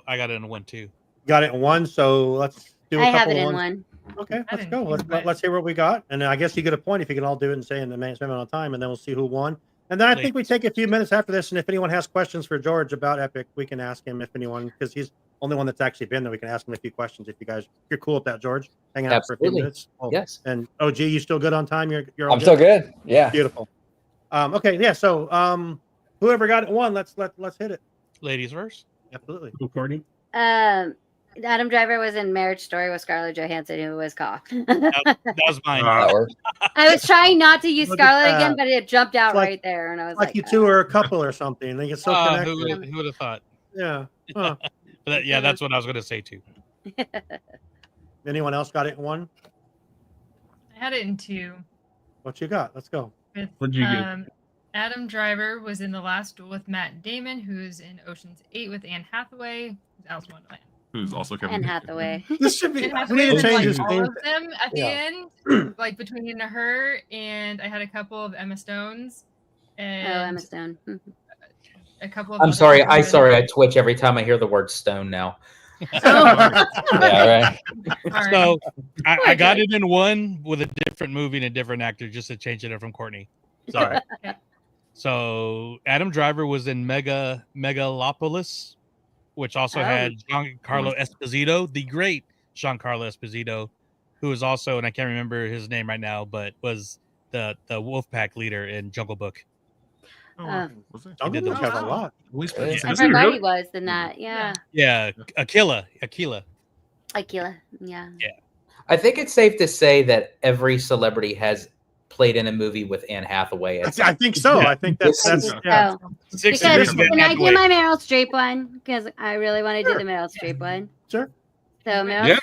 I got it in one too. Got it in one, so let's do a I couple have it in ones. one. Okay, let's go. Let's hear what we got. And I guess you get a point if you can all do it and say in the same amount of time, and then we'll see who won. And then I think we take a few minutes after this, and if anyone has questions for George about Epic, we can ask him if anyone, because he's the only one that's actually been there. We can ask him a few questions if you're cool with that, George. Hanging out for a few Absolutely. minutes. Oh, Yes. And OG, you still good on time? You're all I'm still good. Yeah. Beautiful. Okay, yeah. So whoever got it won, let's hit it. Ladies first. Absolutely. Courtney. Adam Driver was in Marriage Story with Scarlett Johansson, who was Cock. That was mine. I was trying not to use Look at Scarlett that. again, but it jumped out It's like- right there, and I was Like like, you two are a couple or something. They get so connected. Who would have thought? Yeah. Huh. But yeah, that's what I was going to say too. Anyone else got it in one? I had it in 2. What you got? Let's go. What'd you get? Adam Driver was in The Last Duel with Matt Damon, who's in Ocean's 8 with Anne Hathaway, who's Alice in Wonderland. Who's also Kevin Anne Bacon. Hathaway. This should be. Anne We Hathaway need to was, change like, his all name. of them at the Yeah. end, like between her and I had a couple of Emma Stones. And Emma Stone. a couple of I'm other sorry. people. I twitch every time I hear the word stone now. Yeah, right. Sorry. So I got it in one with a different movie and a different actor just to change it up from Courtney. Sorry. Okay. So Adam Driver was in Megalopolis, which also had Giancarlo Esposito, the great Giancarlo Esposito, who was also, and I can't remember his name right now, but was the Wolfpack leader in Jungle Book. Was it? Jungle Book has a lot. I forgot he was in that. Yeah. Yeah, Aquila. Aquila. Yeah. I think it's safe to say that every celebrity has played in a movie with Anne Hathaway. I think so. I think that's yeah. Because can I do my Meryl Streep one? Because I really want to do the Meryl Streep one. Sure. So Meryl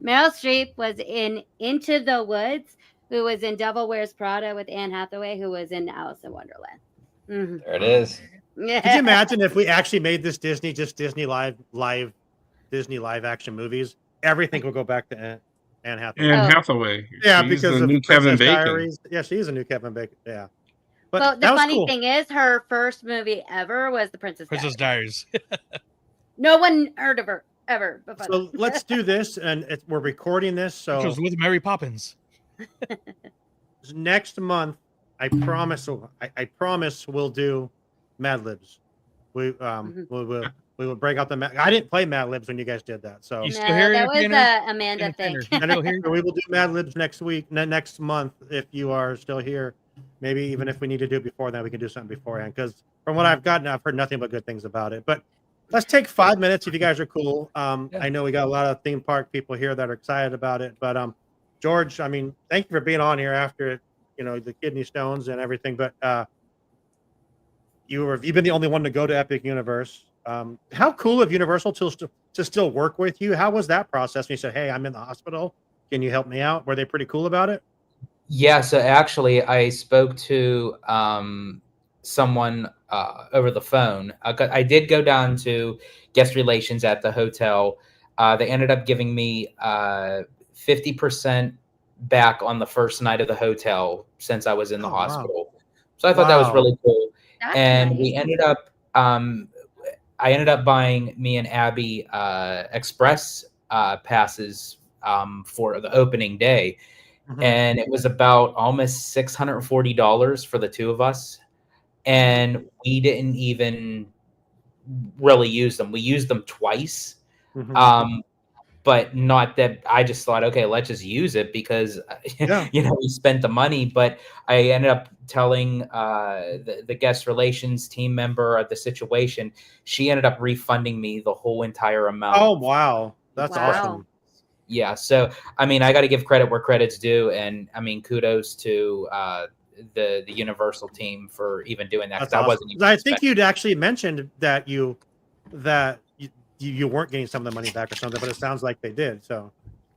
Streep was in Into the Woods, who was in Devil Wears Prada with Anne Hathaway, who was in Alice in Wonderland. Mm-hmm. There it is. Yeah. Could you imagine if we actually made this Disney live action movies? Everything will go back to Anne Hathaway. Anne Hathaway. Yeah, She's because the of new Kevin Princess Bacon. Diaries. Yeah, she is a new Kevin Bacon. Yeah. But Well, the that was funny cool. thing is, her first movie ever was The Princess Diaries. No one heard of her ever before. So let's do this, and we're recording this. So Which was with Mary Poppins. next month, I promise we'll do Mad Libs. We will break out the I didn't play Mad Libs when you guys did that. So No, that was a Amanda thing. and we will do Mad Libs next month if you are still here. Maybe even if we need to do it before that, we can do something beforehand. Because from what I've gotten, I've heard nothing but good things about it. But let's take 5 minutes if you guys are cool. I know we got a lot of theme park people here that are excited about it. But George, I mean, thank you for being on here after the kidney stones and everything. But you've been the only one to go to Epic Universe. How cool of Universal to still work with you? How was that process when you said, "Hey, I'm in the hospital. Can you help me out?" Were they pretty cool about it? Yeah, so actually, I spoke to someone over the phone. I did go down to guest relations at the hotel. They ended up giving me 50% back on the first night of the hotel since I was in the hospital. So I thought that was really cool. And we ended up, I ended up buying me and Abby express passes for the opening day. And it was about almost $640 for the two of us. And we didn't even really use them. We used them twice. But but not that I just thought, okay, let's just use it because we spent the money. But I ended up telling the guest relations team member of the situation. She ended up refunding me the whole entire amount. Oh wow, that's awesome. Yeah, so I mean, I got to give credit where credit's due, and I mean, kudos to the Universal team for even doing that. That's I awesome. wasn't. Even I think you'd actually mentioned that you weren't getting some of the money back or something, but it sounds like they did. So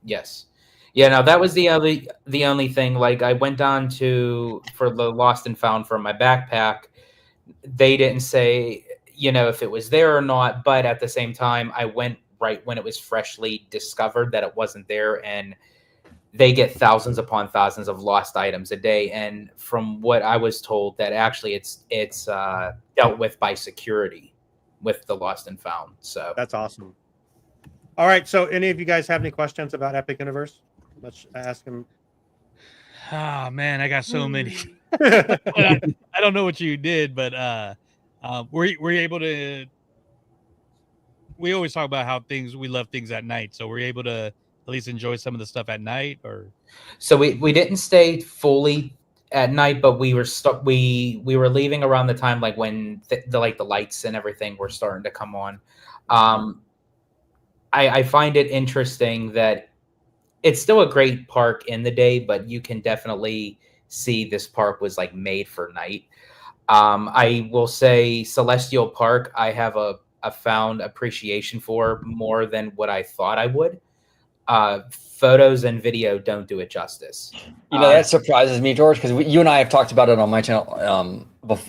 yes, yeah. No, that was the only thing. Like I went down for the lost and found for my backpack. They didn't say if it was there or not, but at the same time, I went right when it was freshly discovered that it wasn't there, and they get thousands upon thousands of lost items a day. And from what I was told, that actually it's dealt with by security with the lost and found. So that's awesome. All right. So any of you guys have any questions about Epic Universe? Let's ask them. Oh man, I got so many. I don't know what you did, but were you able to? We always talk about how we love things at night. So were you able to at least enjoy some of the stuff at night, or? So we didn't stay fully at night, but we were we were leaving around the time like when the lights and everything were starting to come on. I find it interesting that it's still a great park in the day, but you can definitely see this park was like made for night. I will say Celestial Park, I have a found appreciation for more than what I thought I would. Photos and video don't do it justice. That surprises me, George, because you and I have talked about it on my channel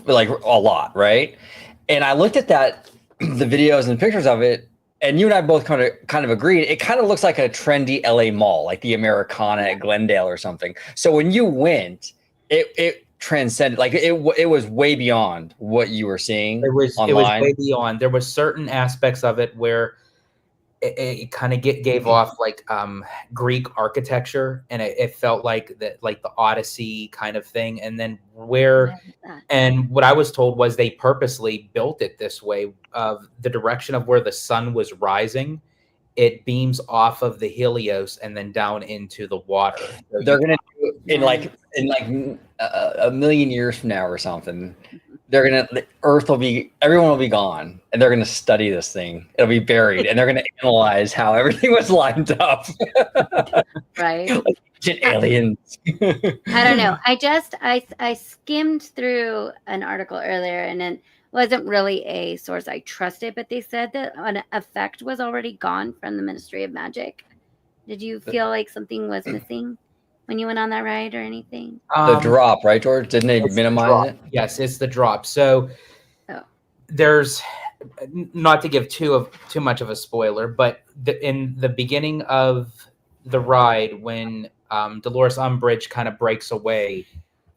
like a lot, right? And I looked at the videos and pictures of it, and you and I both kind of agreed. It kind of looks like a trendy LA mall, like the Americana at Glendale or something. So when you went, it transcended, like it was way beyond what you were seeing. It was way beyond. There was certain aspects of it where it kind of gave off like Greek architecture, and it felt like the Odyssey kind of thing. And then and what I was told was they purposely built it this way. Of the direction of where the sun was rising, it beams off of the Helios and then down into the water. So they're gonna do it in a million years from now or something. The Earth everyone will be gone, and they're gonna study this thing. It'll be buried, and they're gonna analyze how everything was lined up. Right? Like ancient aliens. I don't know. I skimmed through an article earlier, and it wasn't really a source I trusted, but they said that an effect was already gone from the Ministry of Magic. Did you feel like something was missing when you went on that ride or anything? The drop, right, George? Didn't they minimize it? Yes, it's the drop. So there's, not to give too much of a spoiler, but in the beginning of the ride, when Dolores Umbridge kind of breaks away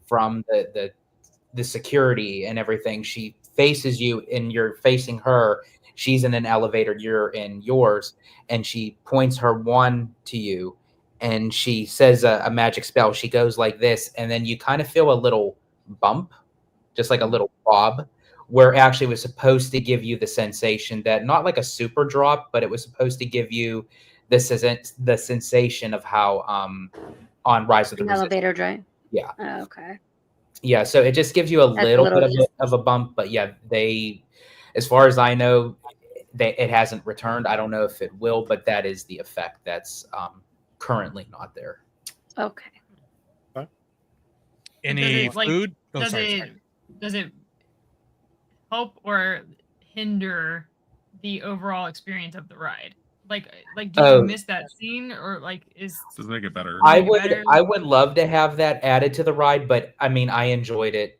from the security and everything, she faces you and you're facing her. She's in an elevator, you're in yours, and she points her wand to you, and she says a magic spell. She goes like this, and then you kind of feel a little bump, just like a little bob, where actually was supposed to give you the sensation that, not like a super drop, but it was supposed to give you the sensation of how on Rise of the Resistance. Elevator drive. Yeah. Oh, okay. Yeah, so it just gives you a little bit of a bump, but yeah, as far as I know, it hasn't returned. I don't know if it will, but that is the effect that's currently not there. Okay. Any food? Does it help or hinder the overall experience of the ride? Like do you miss that scene, or does it make it better? I would love to have that added to the ride, but I mean, I enjoyed it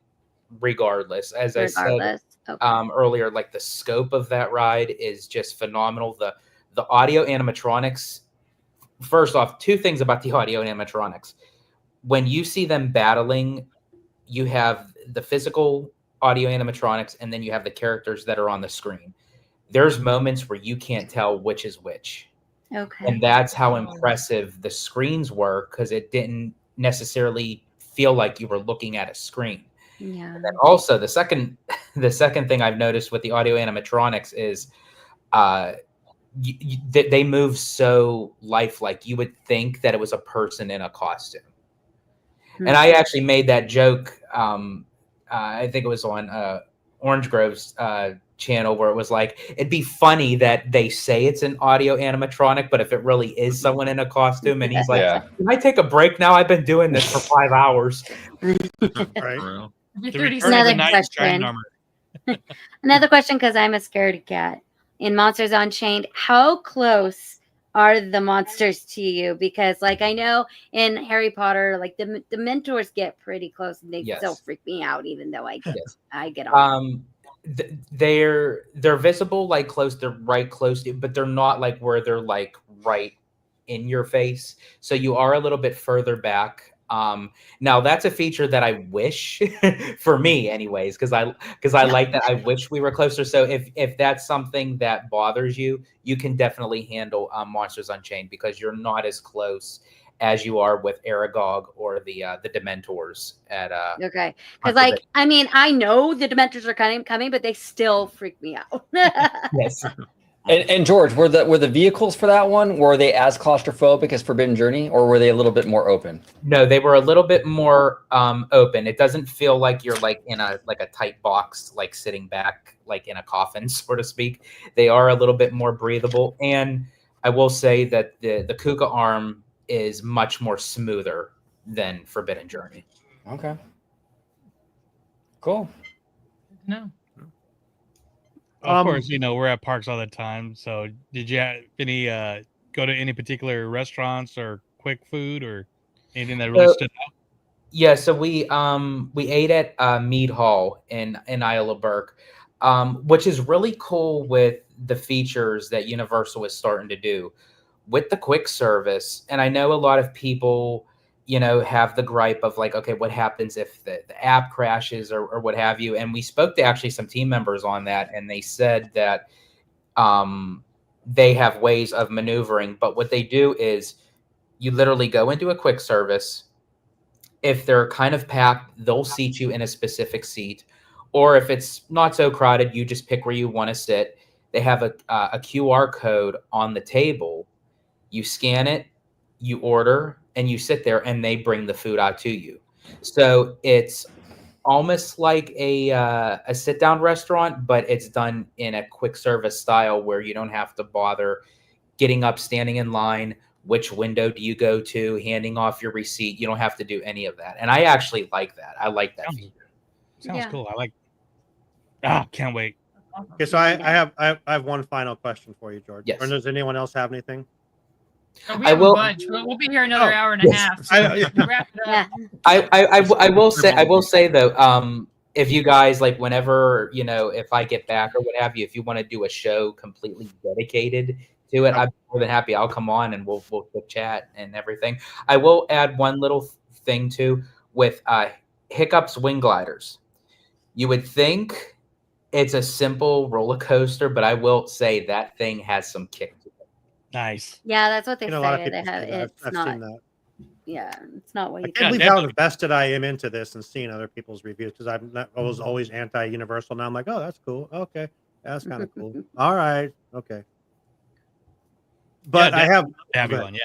regardless. As I said earlier, like the scope of that ride is just phenomenal. The audio animatronics. First off, two things about the audio animatronics. When you see them battling, you have the physical audio animatronics, and then you have the characters that are on the screen. There's moments where you can't tell which is which. Okay. And that's how impressive the screens were, because it didn't necessarily feel like you were looking at a screen. Yeah. And then also the second thing I've noticed with the audio animatronics is they move so lifelike. You would think that it was a person in a costume. And I actually made that joke. I think it was on Orange Grove's channel, where it was like, it'd be funny that they say it's an audio animatronic, but if it really is someone in a costume, and he's like, "Can I take a break now? I've been doing this for 5 hours." Right. Another question. Another question, because I'm a scaredy cat. In Monsters Unchained, how close are the monsters to you? Because, like, I know in Harry Potter, like the mentors get pretty close, and they still freak me out, even though I get on. They're visible, like they're right close to you, but they're not like where they're like right in your face. So you are a little bit further back. Now that's a feature that I wish for me anyways, because I like that. I wish we were closer. So if that's something that bothers you, you can definitely handle Monsters Unchained, because you're not as close as you are with Aragog or the Dementors at okay, because like I mean, I know the Dementors are coming, but they still freak me out. Yes. And George, were the vehicles for that one, were they as claustrophobic as Forbidden Journey, or were they a little bit more open? No, they were a little bit more open. It doesn't feel like you're like in a tight box, like sitting back like in a coffin, so to speak. They are a little bit more breathable. And I will say that the Kuga arm is much more smoother than Forbidden Journey. Okay. Cool. No. Of course, we're at parks all the time. So did you have any go to any particular restaurants or quick food or anything that really stood out? Yeah, so we ate at Mead Hall in Isle of Burke, which is really cool with the features that Universal is starting to do with the quick service. And I know a lot of people, have the gripe of like, okay, what happens if the app crashes or what have you? And we spoke to actually some team members on that, and they said that they have ways of maneuvering, but what they do is you literally go into a quick service. If they're kind of packed, they'll seat you in a specific seat. Or if it's not so crowded, you just pick where you want to sit. They have a QR code on the table. You scan it, you order, and you sit there, and they bring the food out to you. So it's almost like a sit-down restaurant, but it's done in a quick service style where you don't have to bother getting up, standing in line. Which window do you go to? Handing off your receipt. You don't have to do any of that. And I actually like that. I like that feature. Sounds cool. I like. Can't wait. Okay, so I have one final question for you, George. Yes. Or does anyone else have anything? Oh, we have a bunch. We'll be here another hour and a half. So wrap it up. I will say though, if you guys like, whenever if I get back or what have you, if you want to do a show completely dedicated to it, I'm more than happy. I'll come on and we'll chat and everything. I will add one little thing too with Hiccup's wing gliders. You would think it's a simple roller coaster, but I will say that thing has some kick to it. Nice. Yeah, that's what they A lot of say. They people have say that. it's I've not. seen that. Yeah, it's not what I you can't think. believe how invested I am into this and seeing other people's reviews, because I was always anti-Universal. Now I'm like, oh, that's cool. Okay, that's kind of cool. All right, okay. But I have everyone. Yeah.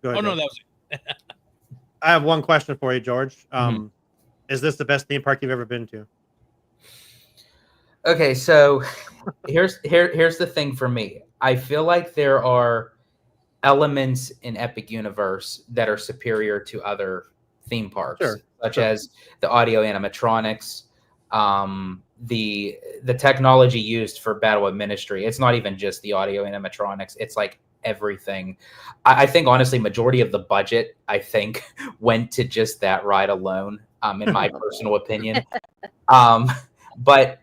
Go ahead, Oh no, George. that was. I have one question for you, George. Is this the best theme park you've ever been to? Okay, so here's the thing for me. I feel like there are elements in Epic Universe that are superior to other theme parks, such as the audio animatronics, the technology used for Battle of Ministry. It's not even just the audio animatronics. It's like everything. I think honestly, majority of the budget, I think, went to just that ride alone, in my personal opinion. But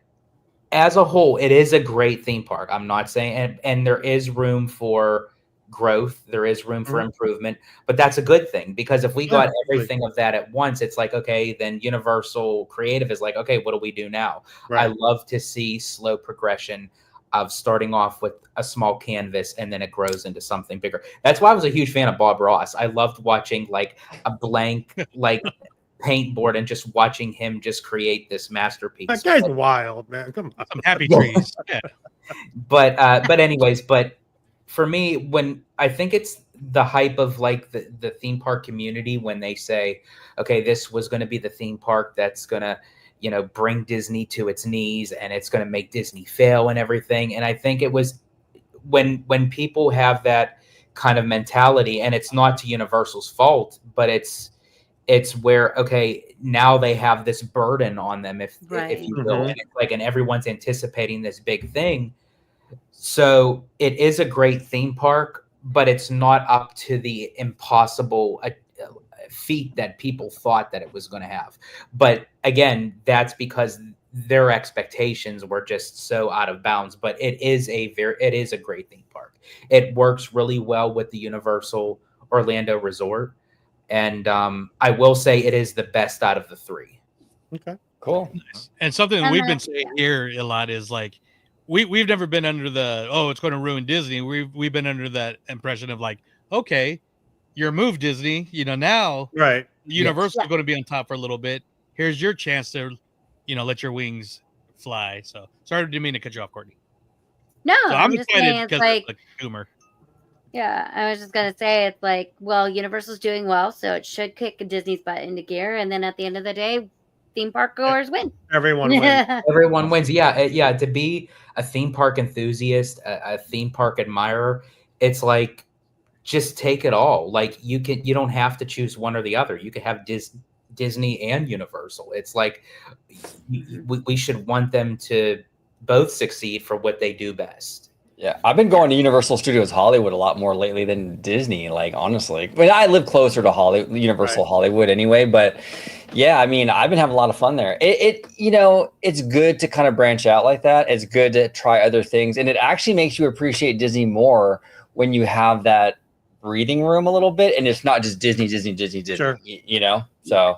as a whole, it is a great theme park. I'm not saying, and there is room for growth. There is room for improvement, but that's a good thing, because if we got everything of that at once, it's like, okay, then Universal Creative is like, okay, what do we do now? I love to see slow progression of starting off with a small canvas and then it grows into something bigger. That's why I was a huge fan of Bob Ross. I loved watching like a blank, like paint board and just watching him just create this masterpiece. That guy's wild, man. Come on. Some happy trees. Yeah. But anyways, for me, when I think it's the hype of like the theme park community when they say, okay, this was going to be the theme park that's going to, you know, bring Disney to its knees and it's going to make Disney fail and everything. And I think it was when people have that kind of mentality, and it's not to Universal's fault, but it's where, okay, now they have this burden on them, if you will, and it's like, and everyone's anticipating this big thing. So it is a great theme park, but it's not up to the impossible feat that people thought that it was going to have. But again, that's because their expectations were just so out of bounds. But it is a great theme park. It works really well with the Universal Orlando Resort, and I will say it is the best out of the three. Okay, cool. Nice. And something that we've been saying here a lot is like, we've never been under the, oh, it's going to ruin Disney. We've been under that impression of like, okay, your move, Disney. You know, now right, Universal is going to be on top for a little bit. Here's your chance to, you know, let your wings fly. So sorry, didn't mean to cut you off, Courtney. No, So I'm just saying excited it's because like, of the humor. yeah, I was just gonna say it's like, well, Universal's doing well, so it should kick Disney's butt into gear, and then at the end of the day, theme park goers win. Everyone wins. Everyone wins. Yeah. To be a theme park enthusiast, a theme park admirer, it's like, just take it all. Like you don't have to choose one or the other. You could have Disney and Universal. It's like we should want them to both succeed for what they do best. Yeah, I've been going to Universal Studios Hollywood a lot more lately than Disney. Like, honestly, I mean, I live closer to Universal Hollywood anyway. But yeah, I mean, I've been having a lot of fun there. You know, it's good to kind of branch out like that. It's good to try other things, and it actually makes you appreciate Disney more when you have that breathing room a little bit, and it's not just Disney. Sure. You know, so.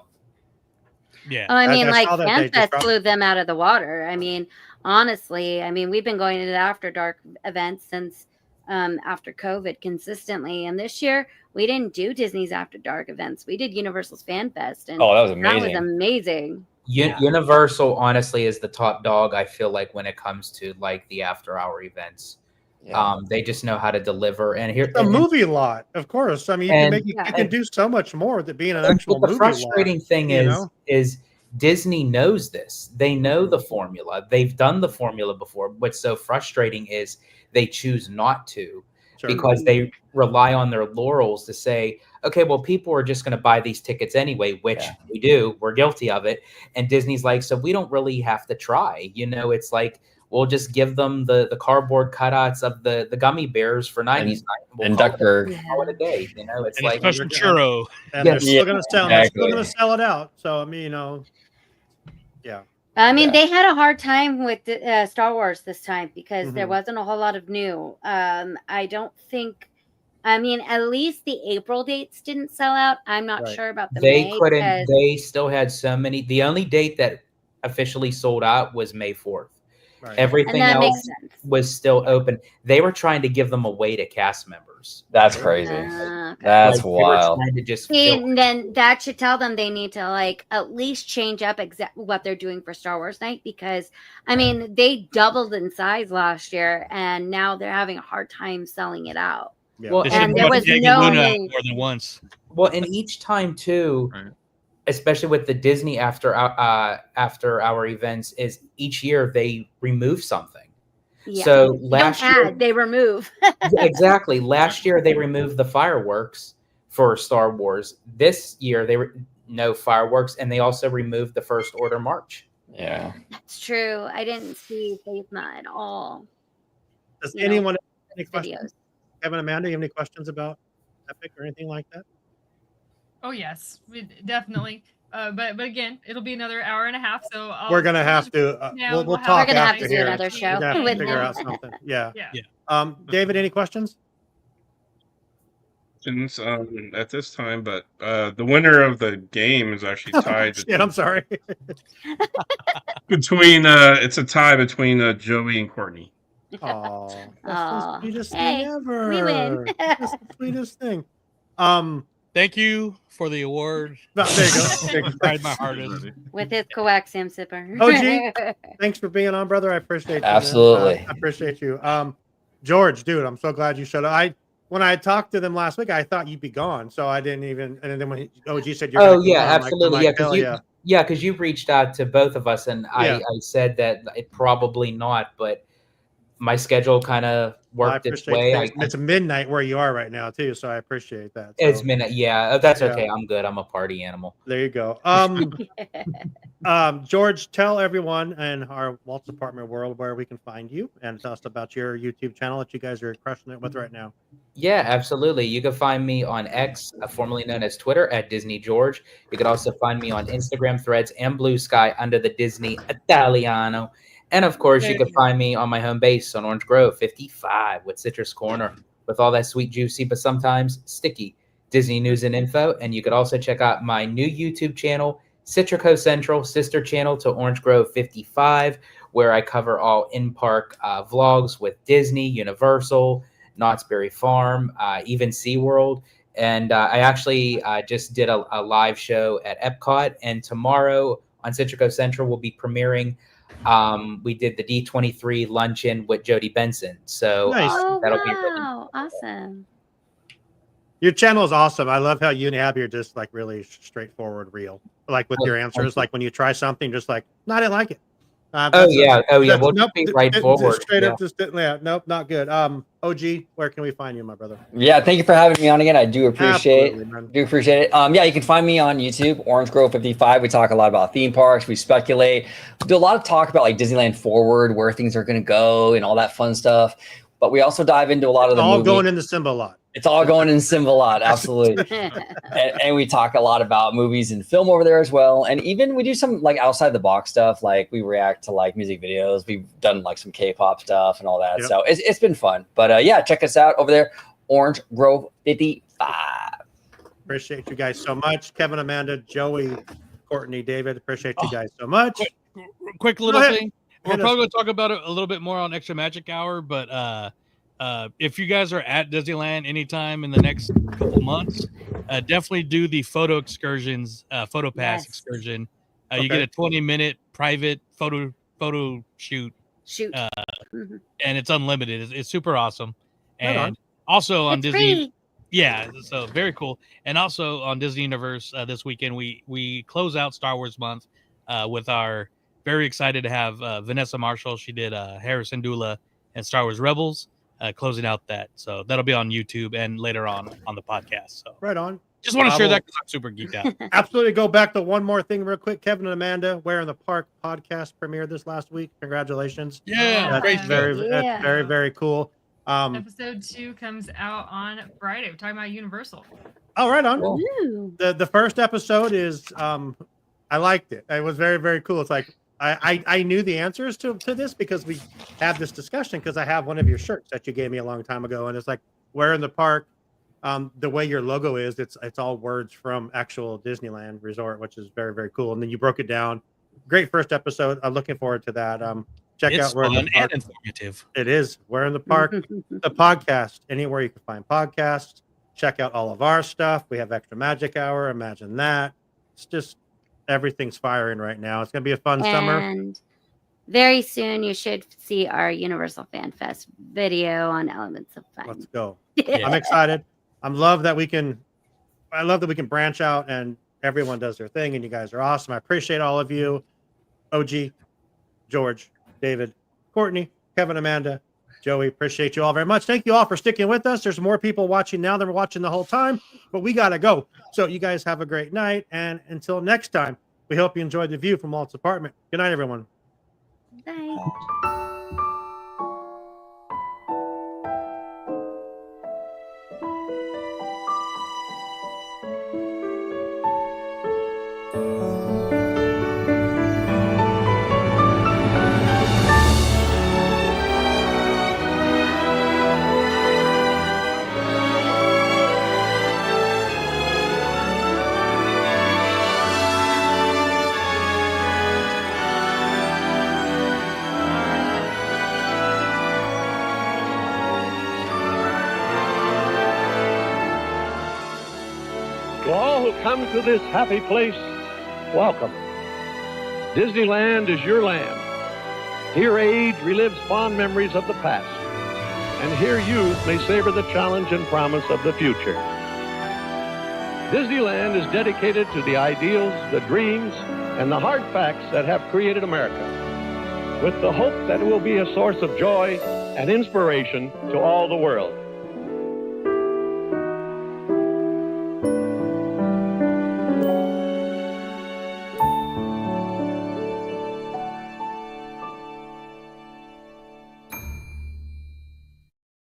Yeah. I mean, like FanFest blew them out of the water. I mean, honestly, I mean, we've been going to the After Dark events since after COVID consistently. And this year, we didn't do Disney's After Dark events. We did Universal's FanFest. And that was amazing. That was amazing. Universal, honestly, is the top dog, I feel like, when it comes to like the after-hour events. Yeah. They just know how to deliver. And here, a movie lot, of course. I mean, you can do so much more than being an actual movie lot. The frustrating thing is Disney knows this. They know the formula. They've done the formula before. What's so frustrating is they choose not to, because they rely on their laurels to say, okay, well, people are just going to buy these tickets anyway, which we do. We're guilty of it. And Disney's like, so we don't really have to try. You know, it's like, we'll just give them the cardboard cutouts of the gummy bears for 90s night. And Duckburg. Call it a day. You know, it's and like a special churro. And they're still going to sell it out. So I mean, you know, yeah. I mean, they had a hard time with Star Wars this time because there wasn't a whole lot of new. I don't think. I mean, at least the April dates didn't sell out. I'm not sure about the May. They couldn't. They still had so many. The only date that officially sold out was May 4th. Right. Everything else was still open. They were trying to give them away to cast members. That's crazy. Okay. That's wild. Trying to just and then that should tell them they need to like at least change up what they're doing for Star Wars night, because I mean they doubled in size last year and now they're having a hard time selling it out. Yeah. Well, and there was no more than once. Well, and each time too. Right. Especially with the Disney after our events, is each year they remove something. Yeah. So last year they remove. Exactly. Last year they removed the fireworks for Star Wars. This year they were no fireworks, and they also removed the First Order March. Yeah, that's true. I didn't see Faithna at all. Does anyone have any questions? Kevin, Amanda, you have any questions about Epic or anything like that? Oh yes, definitely. But again, it'll be another hour and a half. So we're gonna have to. We'll talk. We're gonna have to do another show. We're gonna have to figure out something. Yeah. David, any questions? At this time, but the winner of the game is actually tied. I'm sorry. Between it's a tie between Joey and Courtney. Oh, that's the sweetest thing ever. We win. That's the sweetest thing. Thank you for the award. There you go. Tried my hardest. With his coaxium sipper. OG, thanks for being on, brother. I appreciate you. Absolutely. I appreciate you. George, dude, I'm so glad you showed up. When I talked to them last week, I thought you'd be gone, so I didn't even. And then when OG said you're Oh going to yeah, come, absolutely. Yeah, because hell because you reached out to both of us, and I said that it probably not, but my schedule kind of Well, I worked its appreciate way. it's midnight where you are right now too, so I appreciate that. It's So, midnight. Yeah, that's yeah. okay. I'm good. I'm a party animal. There you go. George, tell everyone in our Walt's Apartment world where we can find you, and tell us about your YouTube channel that you guys are crushing it with right now. Yeah, absolutely. You can find me on X, formerly known as Twitter, at Disney George. You can also find me on Instagram, Threads, and Blue Sky under the Disney Italiano. And of course, you can find me on my home base on Orange Grove 55 with Citrus Corner, with all that sweet, juicy, but sometimes sticky Disney news and info. And you could also check out my new YouTube channel, Citrico Central, sister channel to Orange Grove 55, where I cover all in-park vlogs with Disney, Universal, Knott's Berry Farm, even SeaWorld. And I actually just did a live show at Epcot. And tomorrow on Citrico Central, we'll be premiering. We did the D23 luncheon with Jody Benson. So Nice. that'll be awesome. Your channel is awesome. I love how you and Abby are just like really straightforward, real. Like with your answers, like when you try something, just like, no, I didn't like it. We'll just be right forward. Straight up, just nope, not good. OG, where can we find you, my brother? Yeah, thank you for having me on again. I do appreciate it. Yeah, you can find me on YouTube, Orange Grove 55. We talk a lot about theme parks. We speculate. We do a lot of talk about like Disneyland Forward, where things are going to go, and all that fun stuff. But we also dive into a lot of the all going into Simba a lot. It's all going in Simba a lot, absolutely. and we talk a lot about movies and film over there as well. And even we do some like outside the box stuff. Like we react to like music videos. We've done like some K-pop stuff and all that. Yep. So it's been fun. But yeah, check us out over there, Orange Grove 55. Appreciate you guys so much. Kevin, Amanda, Joey, Courtney, David. Appreciate you guys so much. Quick little thing. We're probably going to talk about it a little bit more on Extra Magic Hour, but if you guys are at Disneyland anytime in the next couple months, definitely do the photo excursions, photo pass excursion. You get a 20-minute private photo shoot, and it's unlimited. It's super awesome. And also on Disney, free. Yeah, so very cool. And also on Disney Universe this weekend, we close out Star Wars month with our very excited to have Vanessa Marshall. She did Harrison Dula and Star Wars Rebels. Closing out that, so that'll be on YouTube and later on the podcast. So right on. Just want to share that because I'm super geeked out. Absolutely. Go back to one more thing real quick. Kevin and Amanda, Where in the Park podcast premiered this last week. Congratulations. Yeah, that's great. That's very, very cool. Episode 2 comes out on Friday. We're talking about Universal. Oh, right on. Ooh. The first episode is I liked it. It was very, very cool. It's like I knew the answers to this because we had this discussion because I have one of your shirts that you gave me a long time ago, and it's like Where in the Park. The way your logo is, it's all words from actual Disneyland Resort, which is very, very cool. And then you broke it down. Great first episode. I'm looking forward to that. Check out Where in the Park. And informative. It is Where in the Park, the podcast. Anywhere you can find podcasts. Check out all of our stuff. We have Extra Magic Hour. Imagine that. It's just everything's firing right now. It's gonna be a fun summer. And very soon you should see our Universal Fan Fest video on Elements of Fun. Let's go. I'm excited. I love that we can branch out and everyone does their thing, and you guys are awesome. I appreciate all of you. OG, George, David, Courtney, Kevin, Amanda, Joey, appreciate you all very much. Thank you all for sticking with us. There's more people watching now than were watching the whole time, but we got to go. So you guys have a great night. And until next time, we hope you enjoyed the view from Walt's apartment. Good night, everyone. Bye. To all who come to this happy place, welcome. Disneyland is your land. Here age relives fond memories of the past. and here youth may savor the challenge and promise of the future. Disneyland is dedicated to the ideals, the dreams, and the hard facts that have created America, with the hope that it will be a source of joy and inspiration to all the world.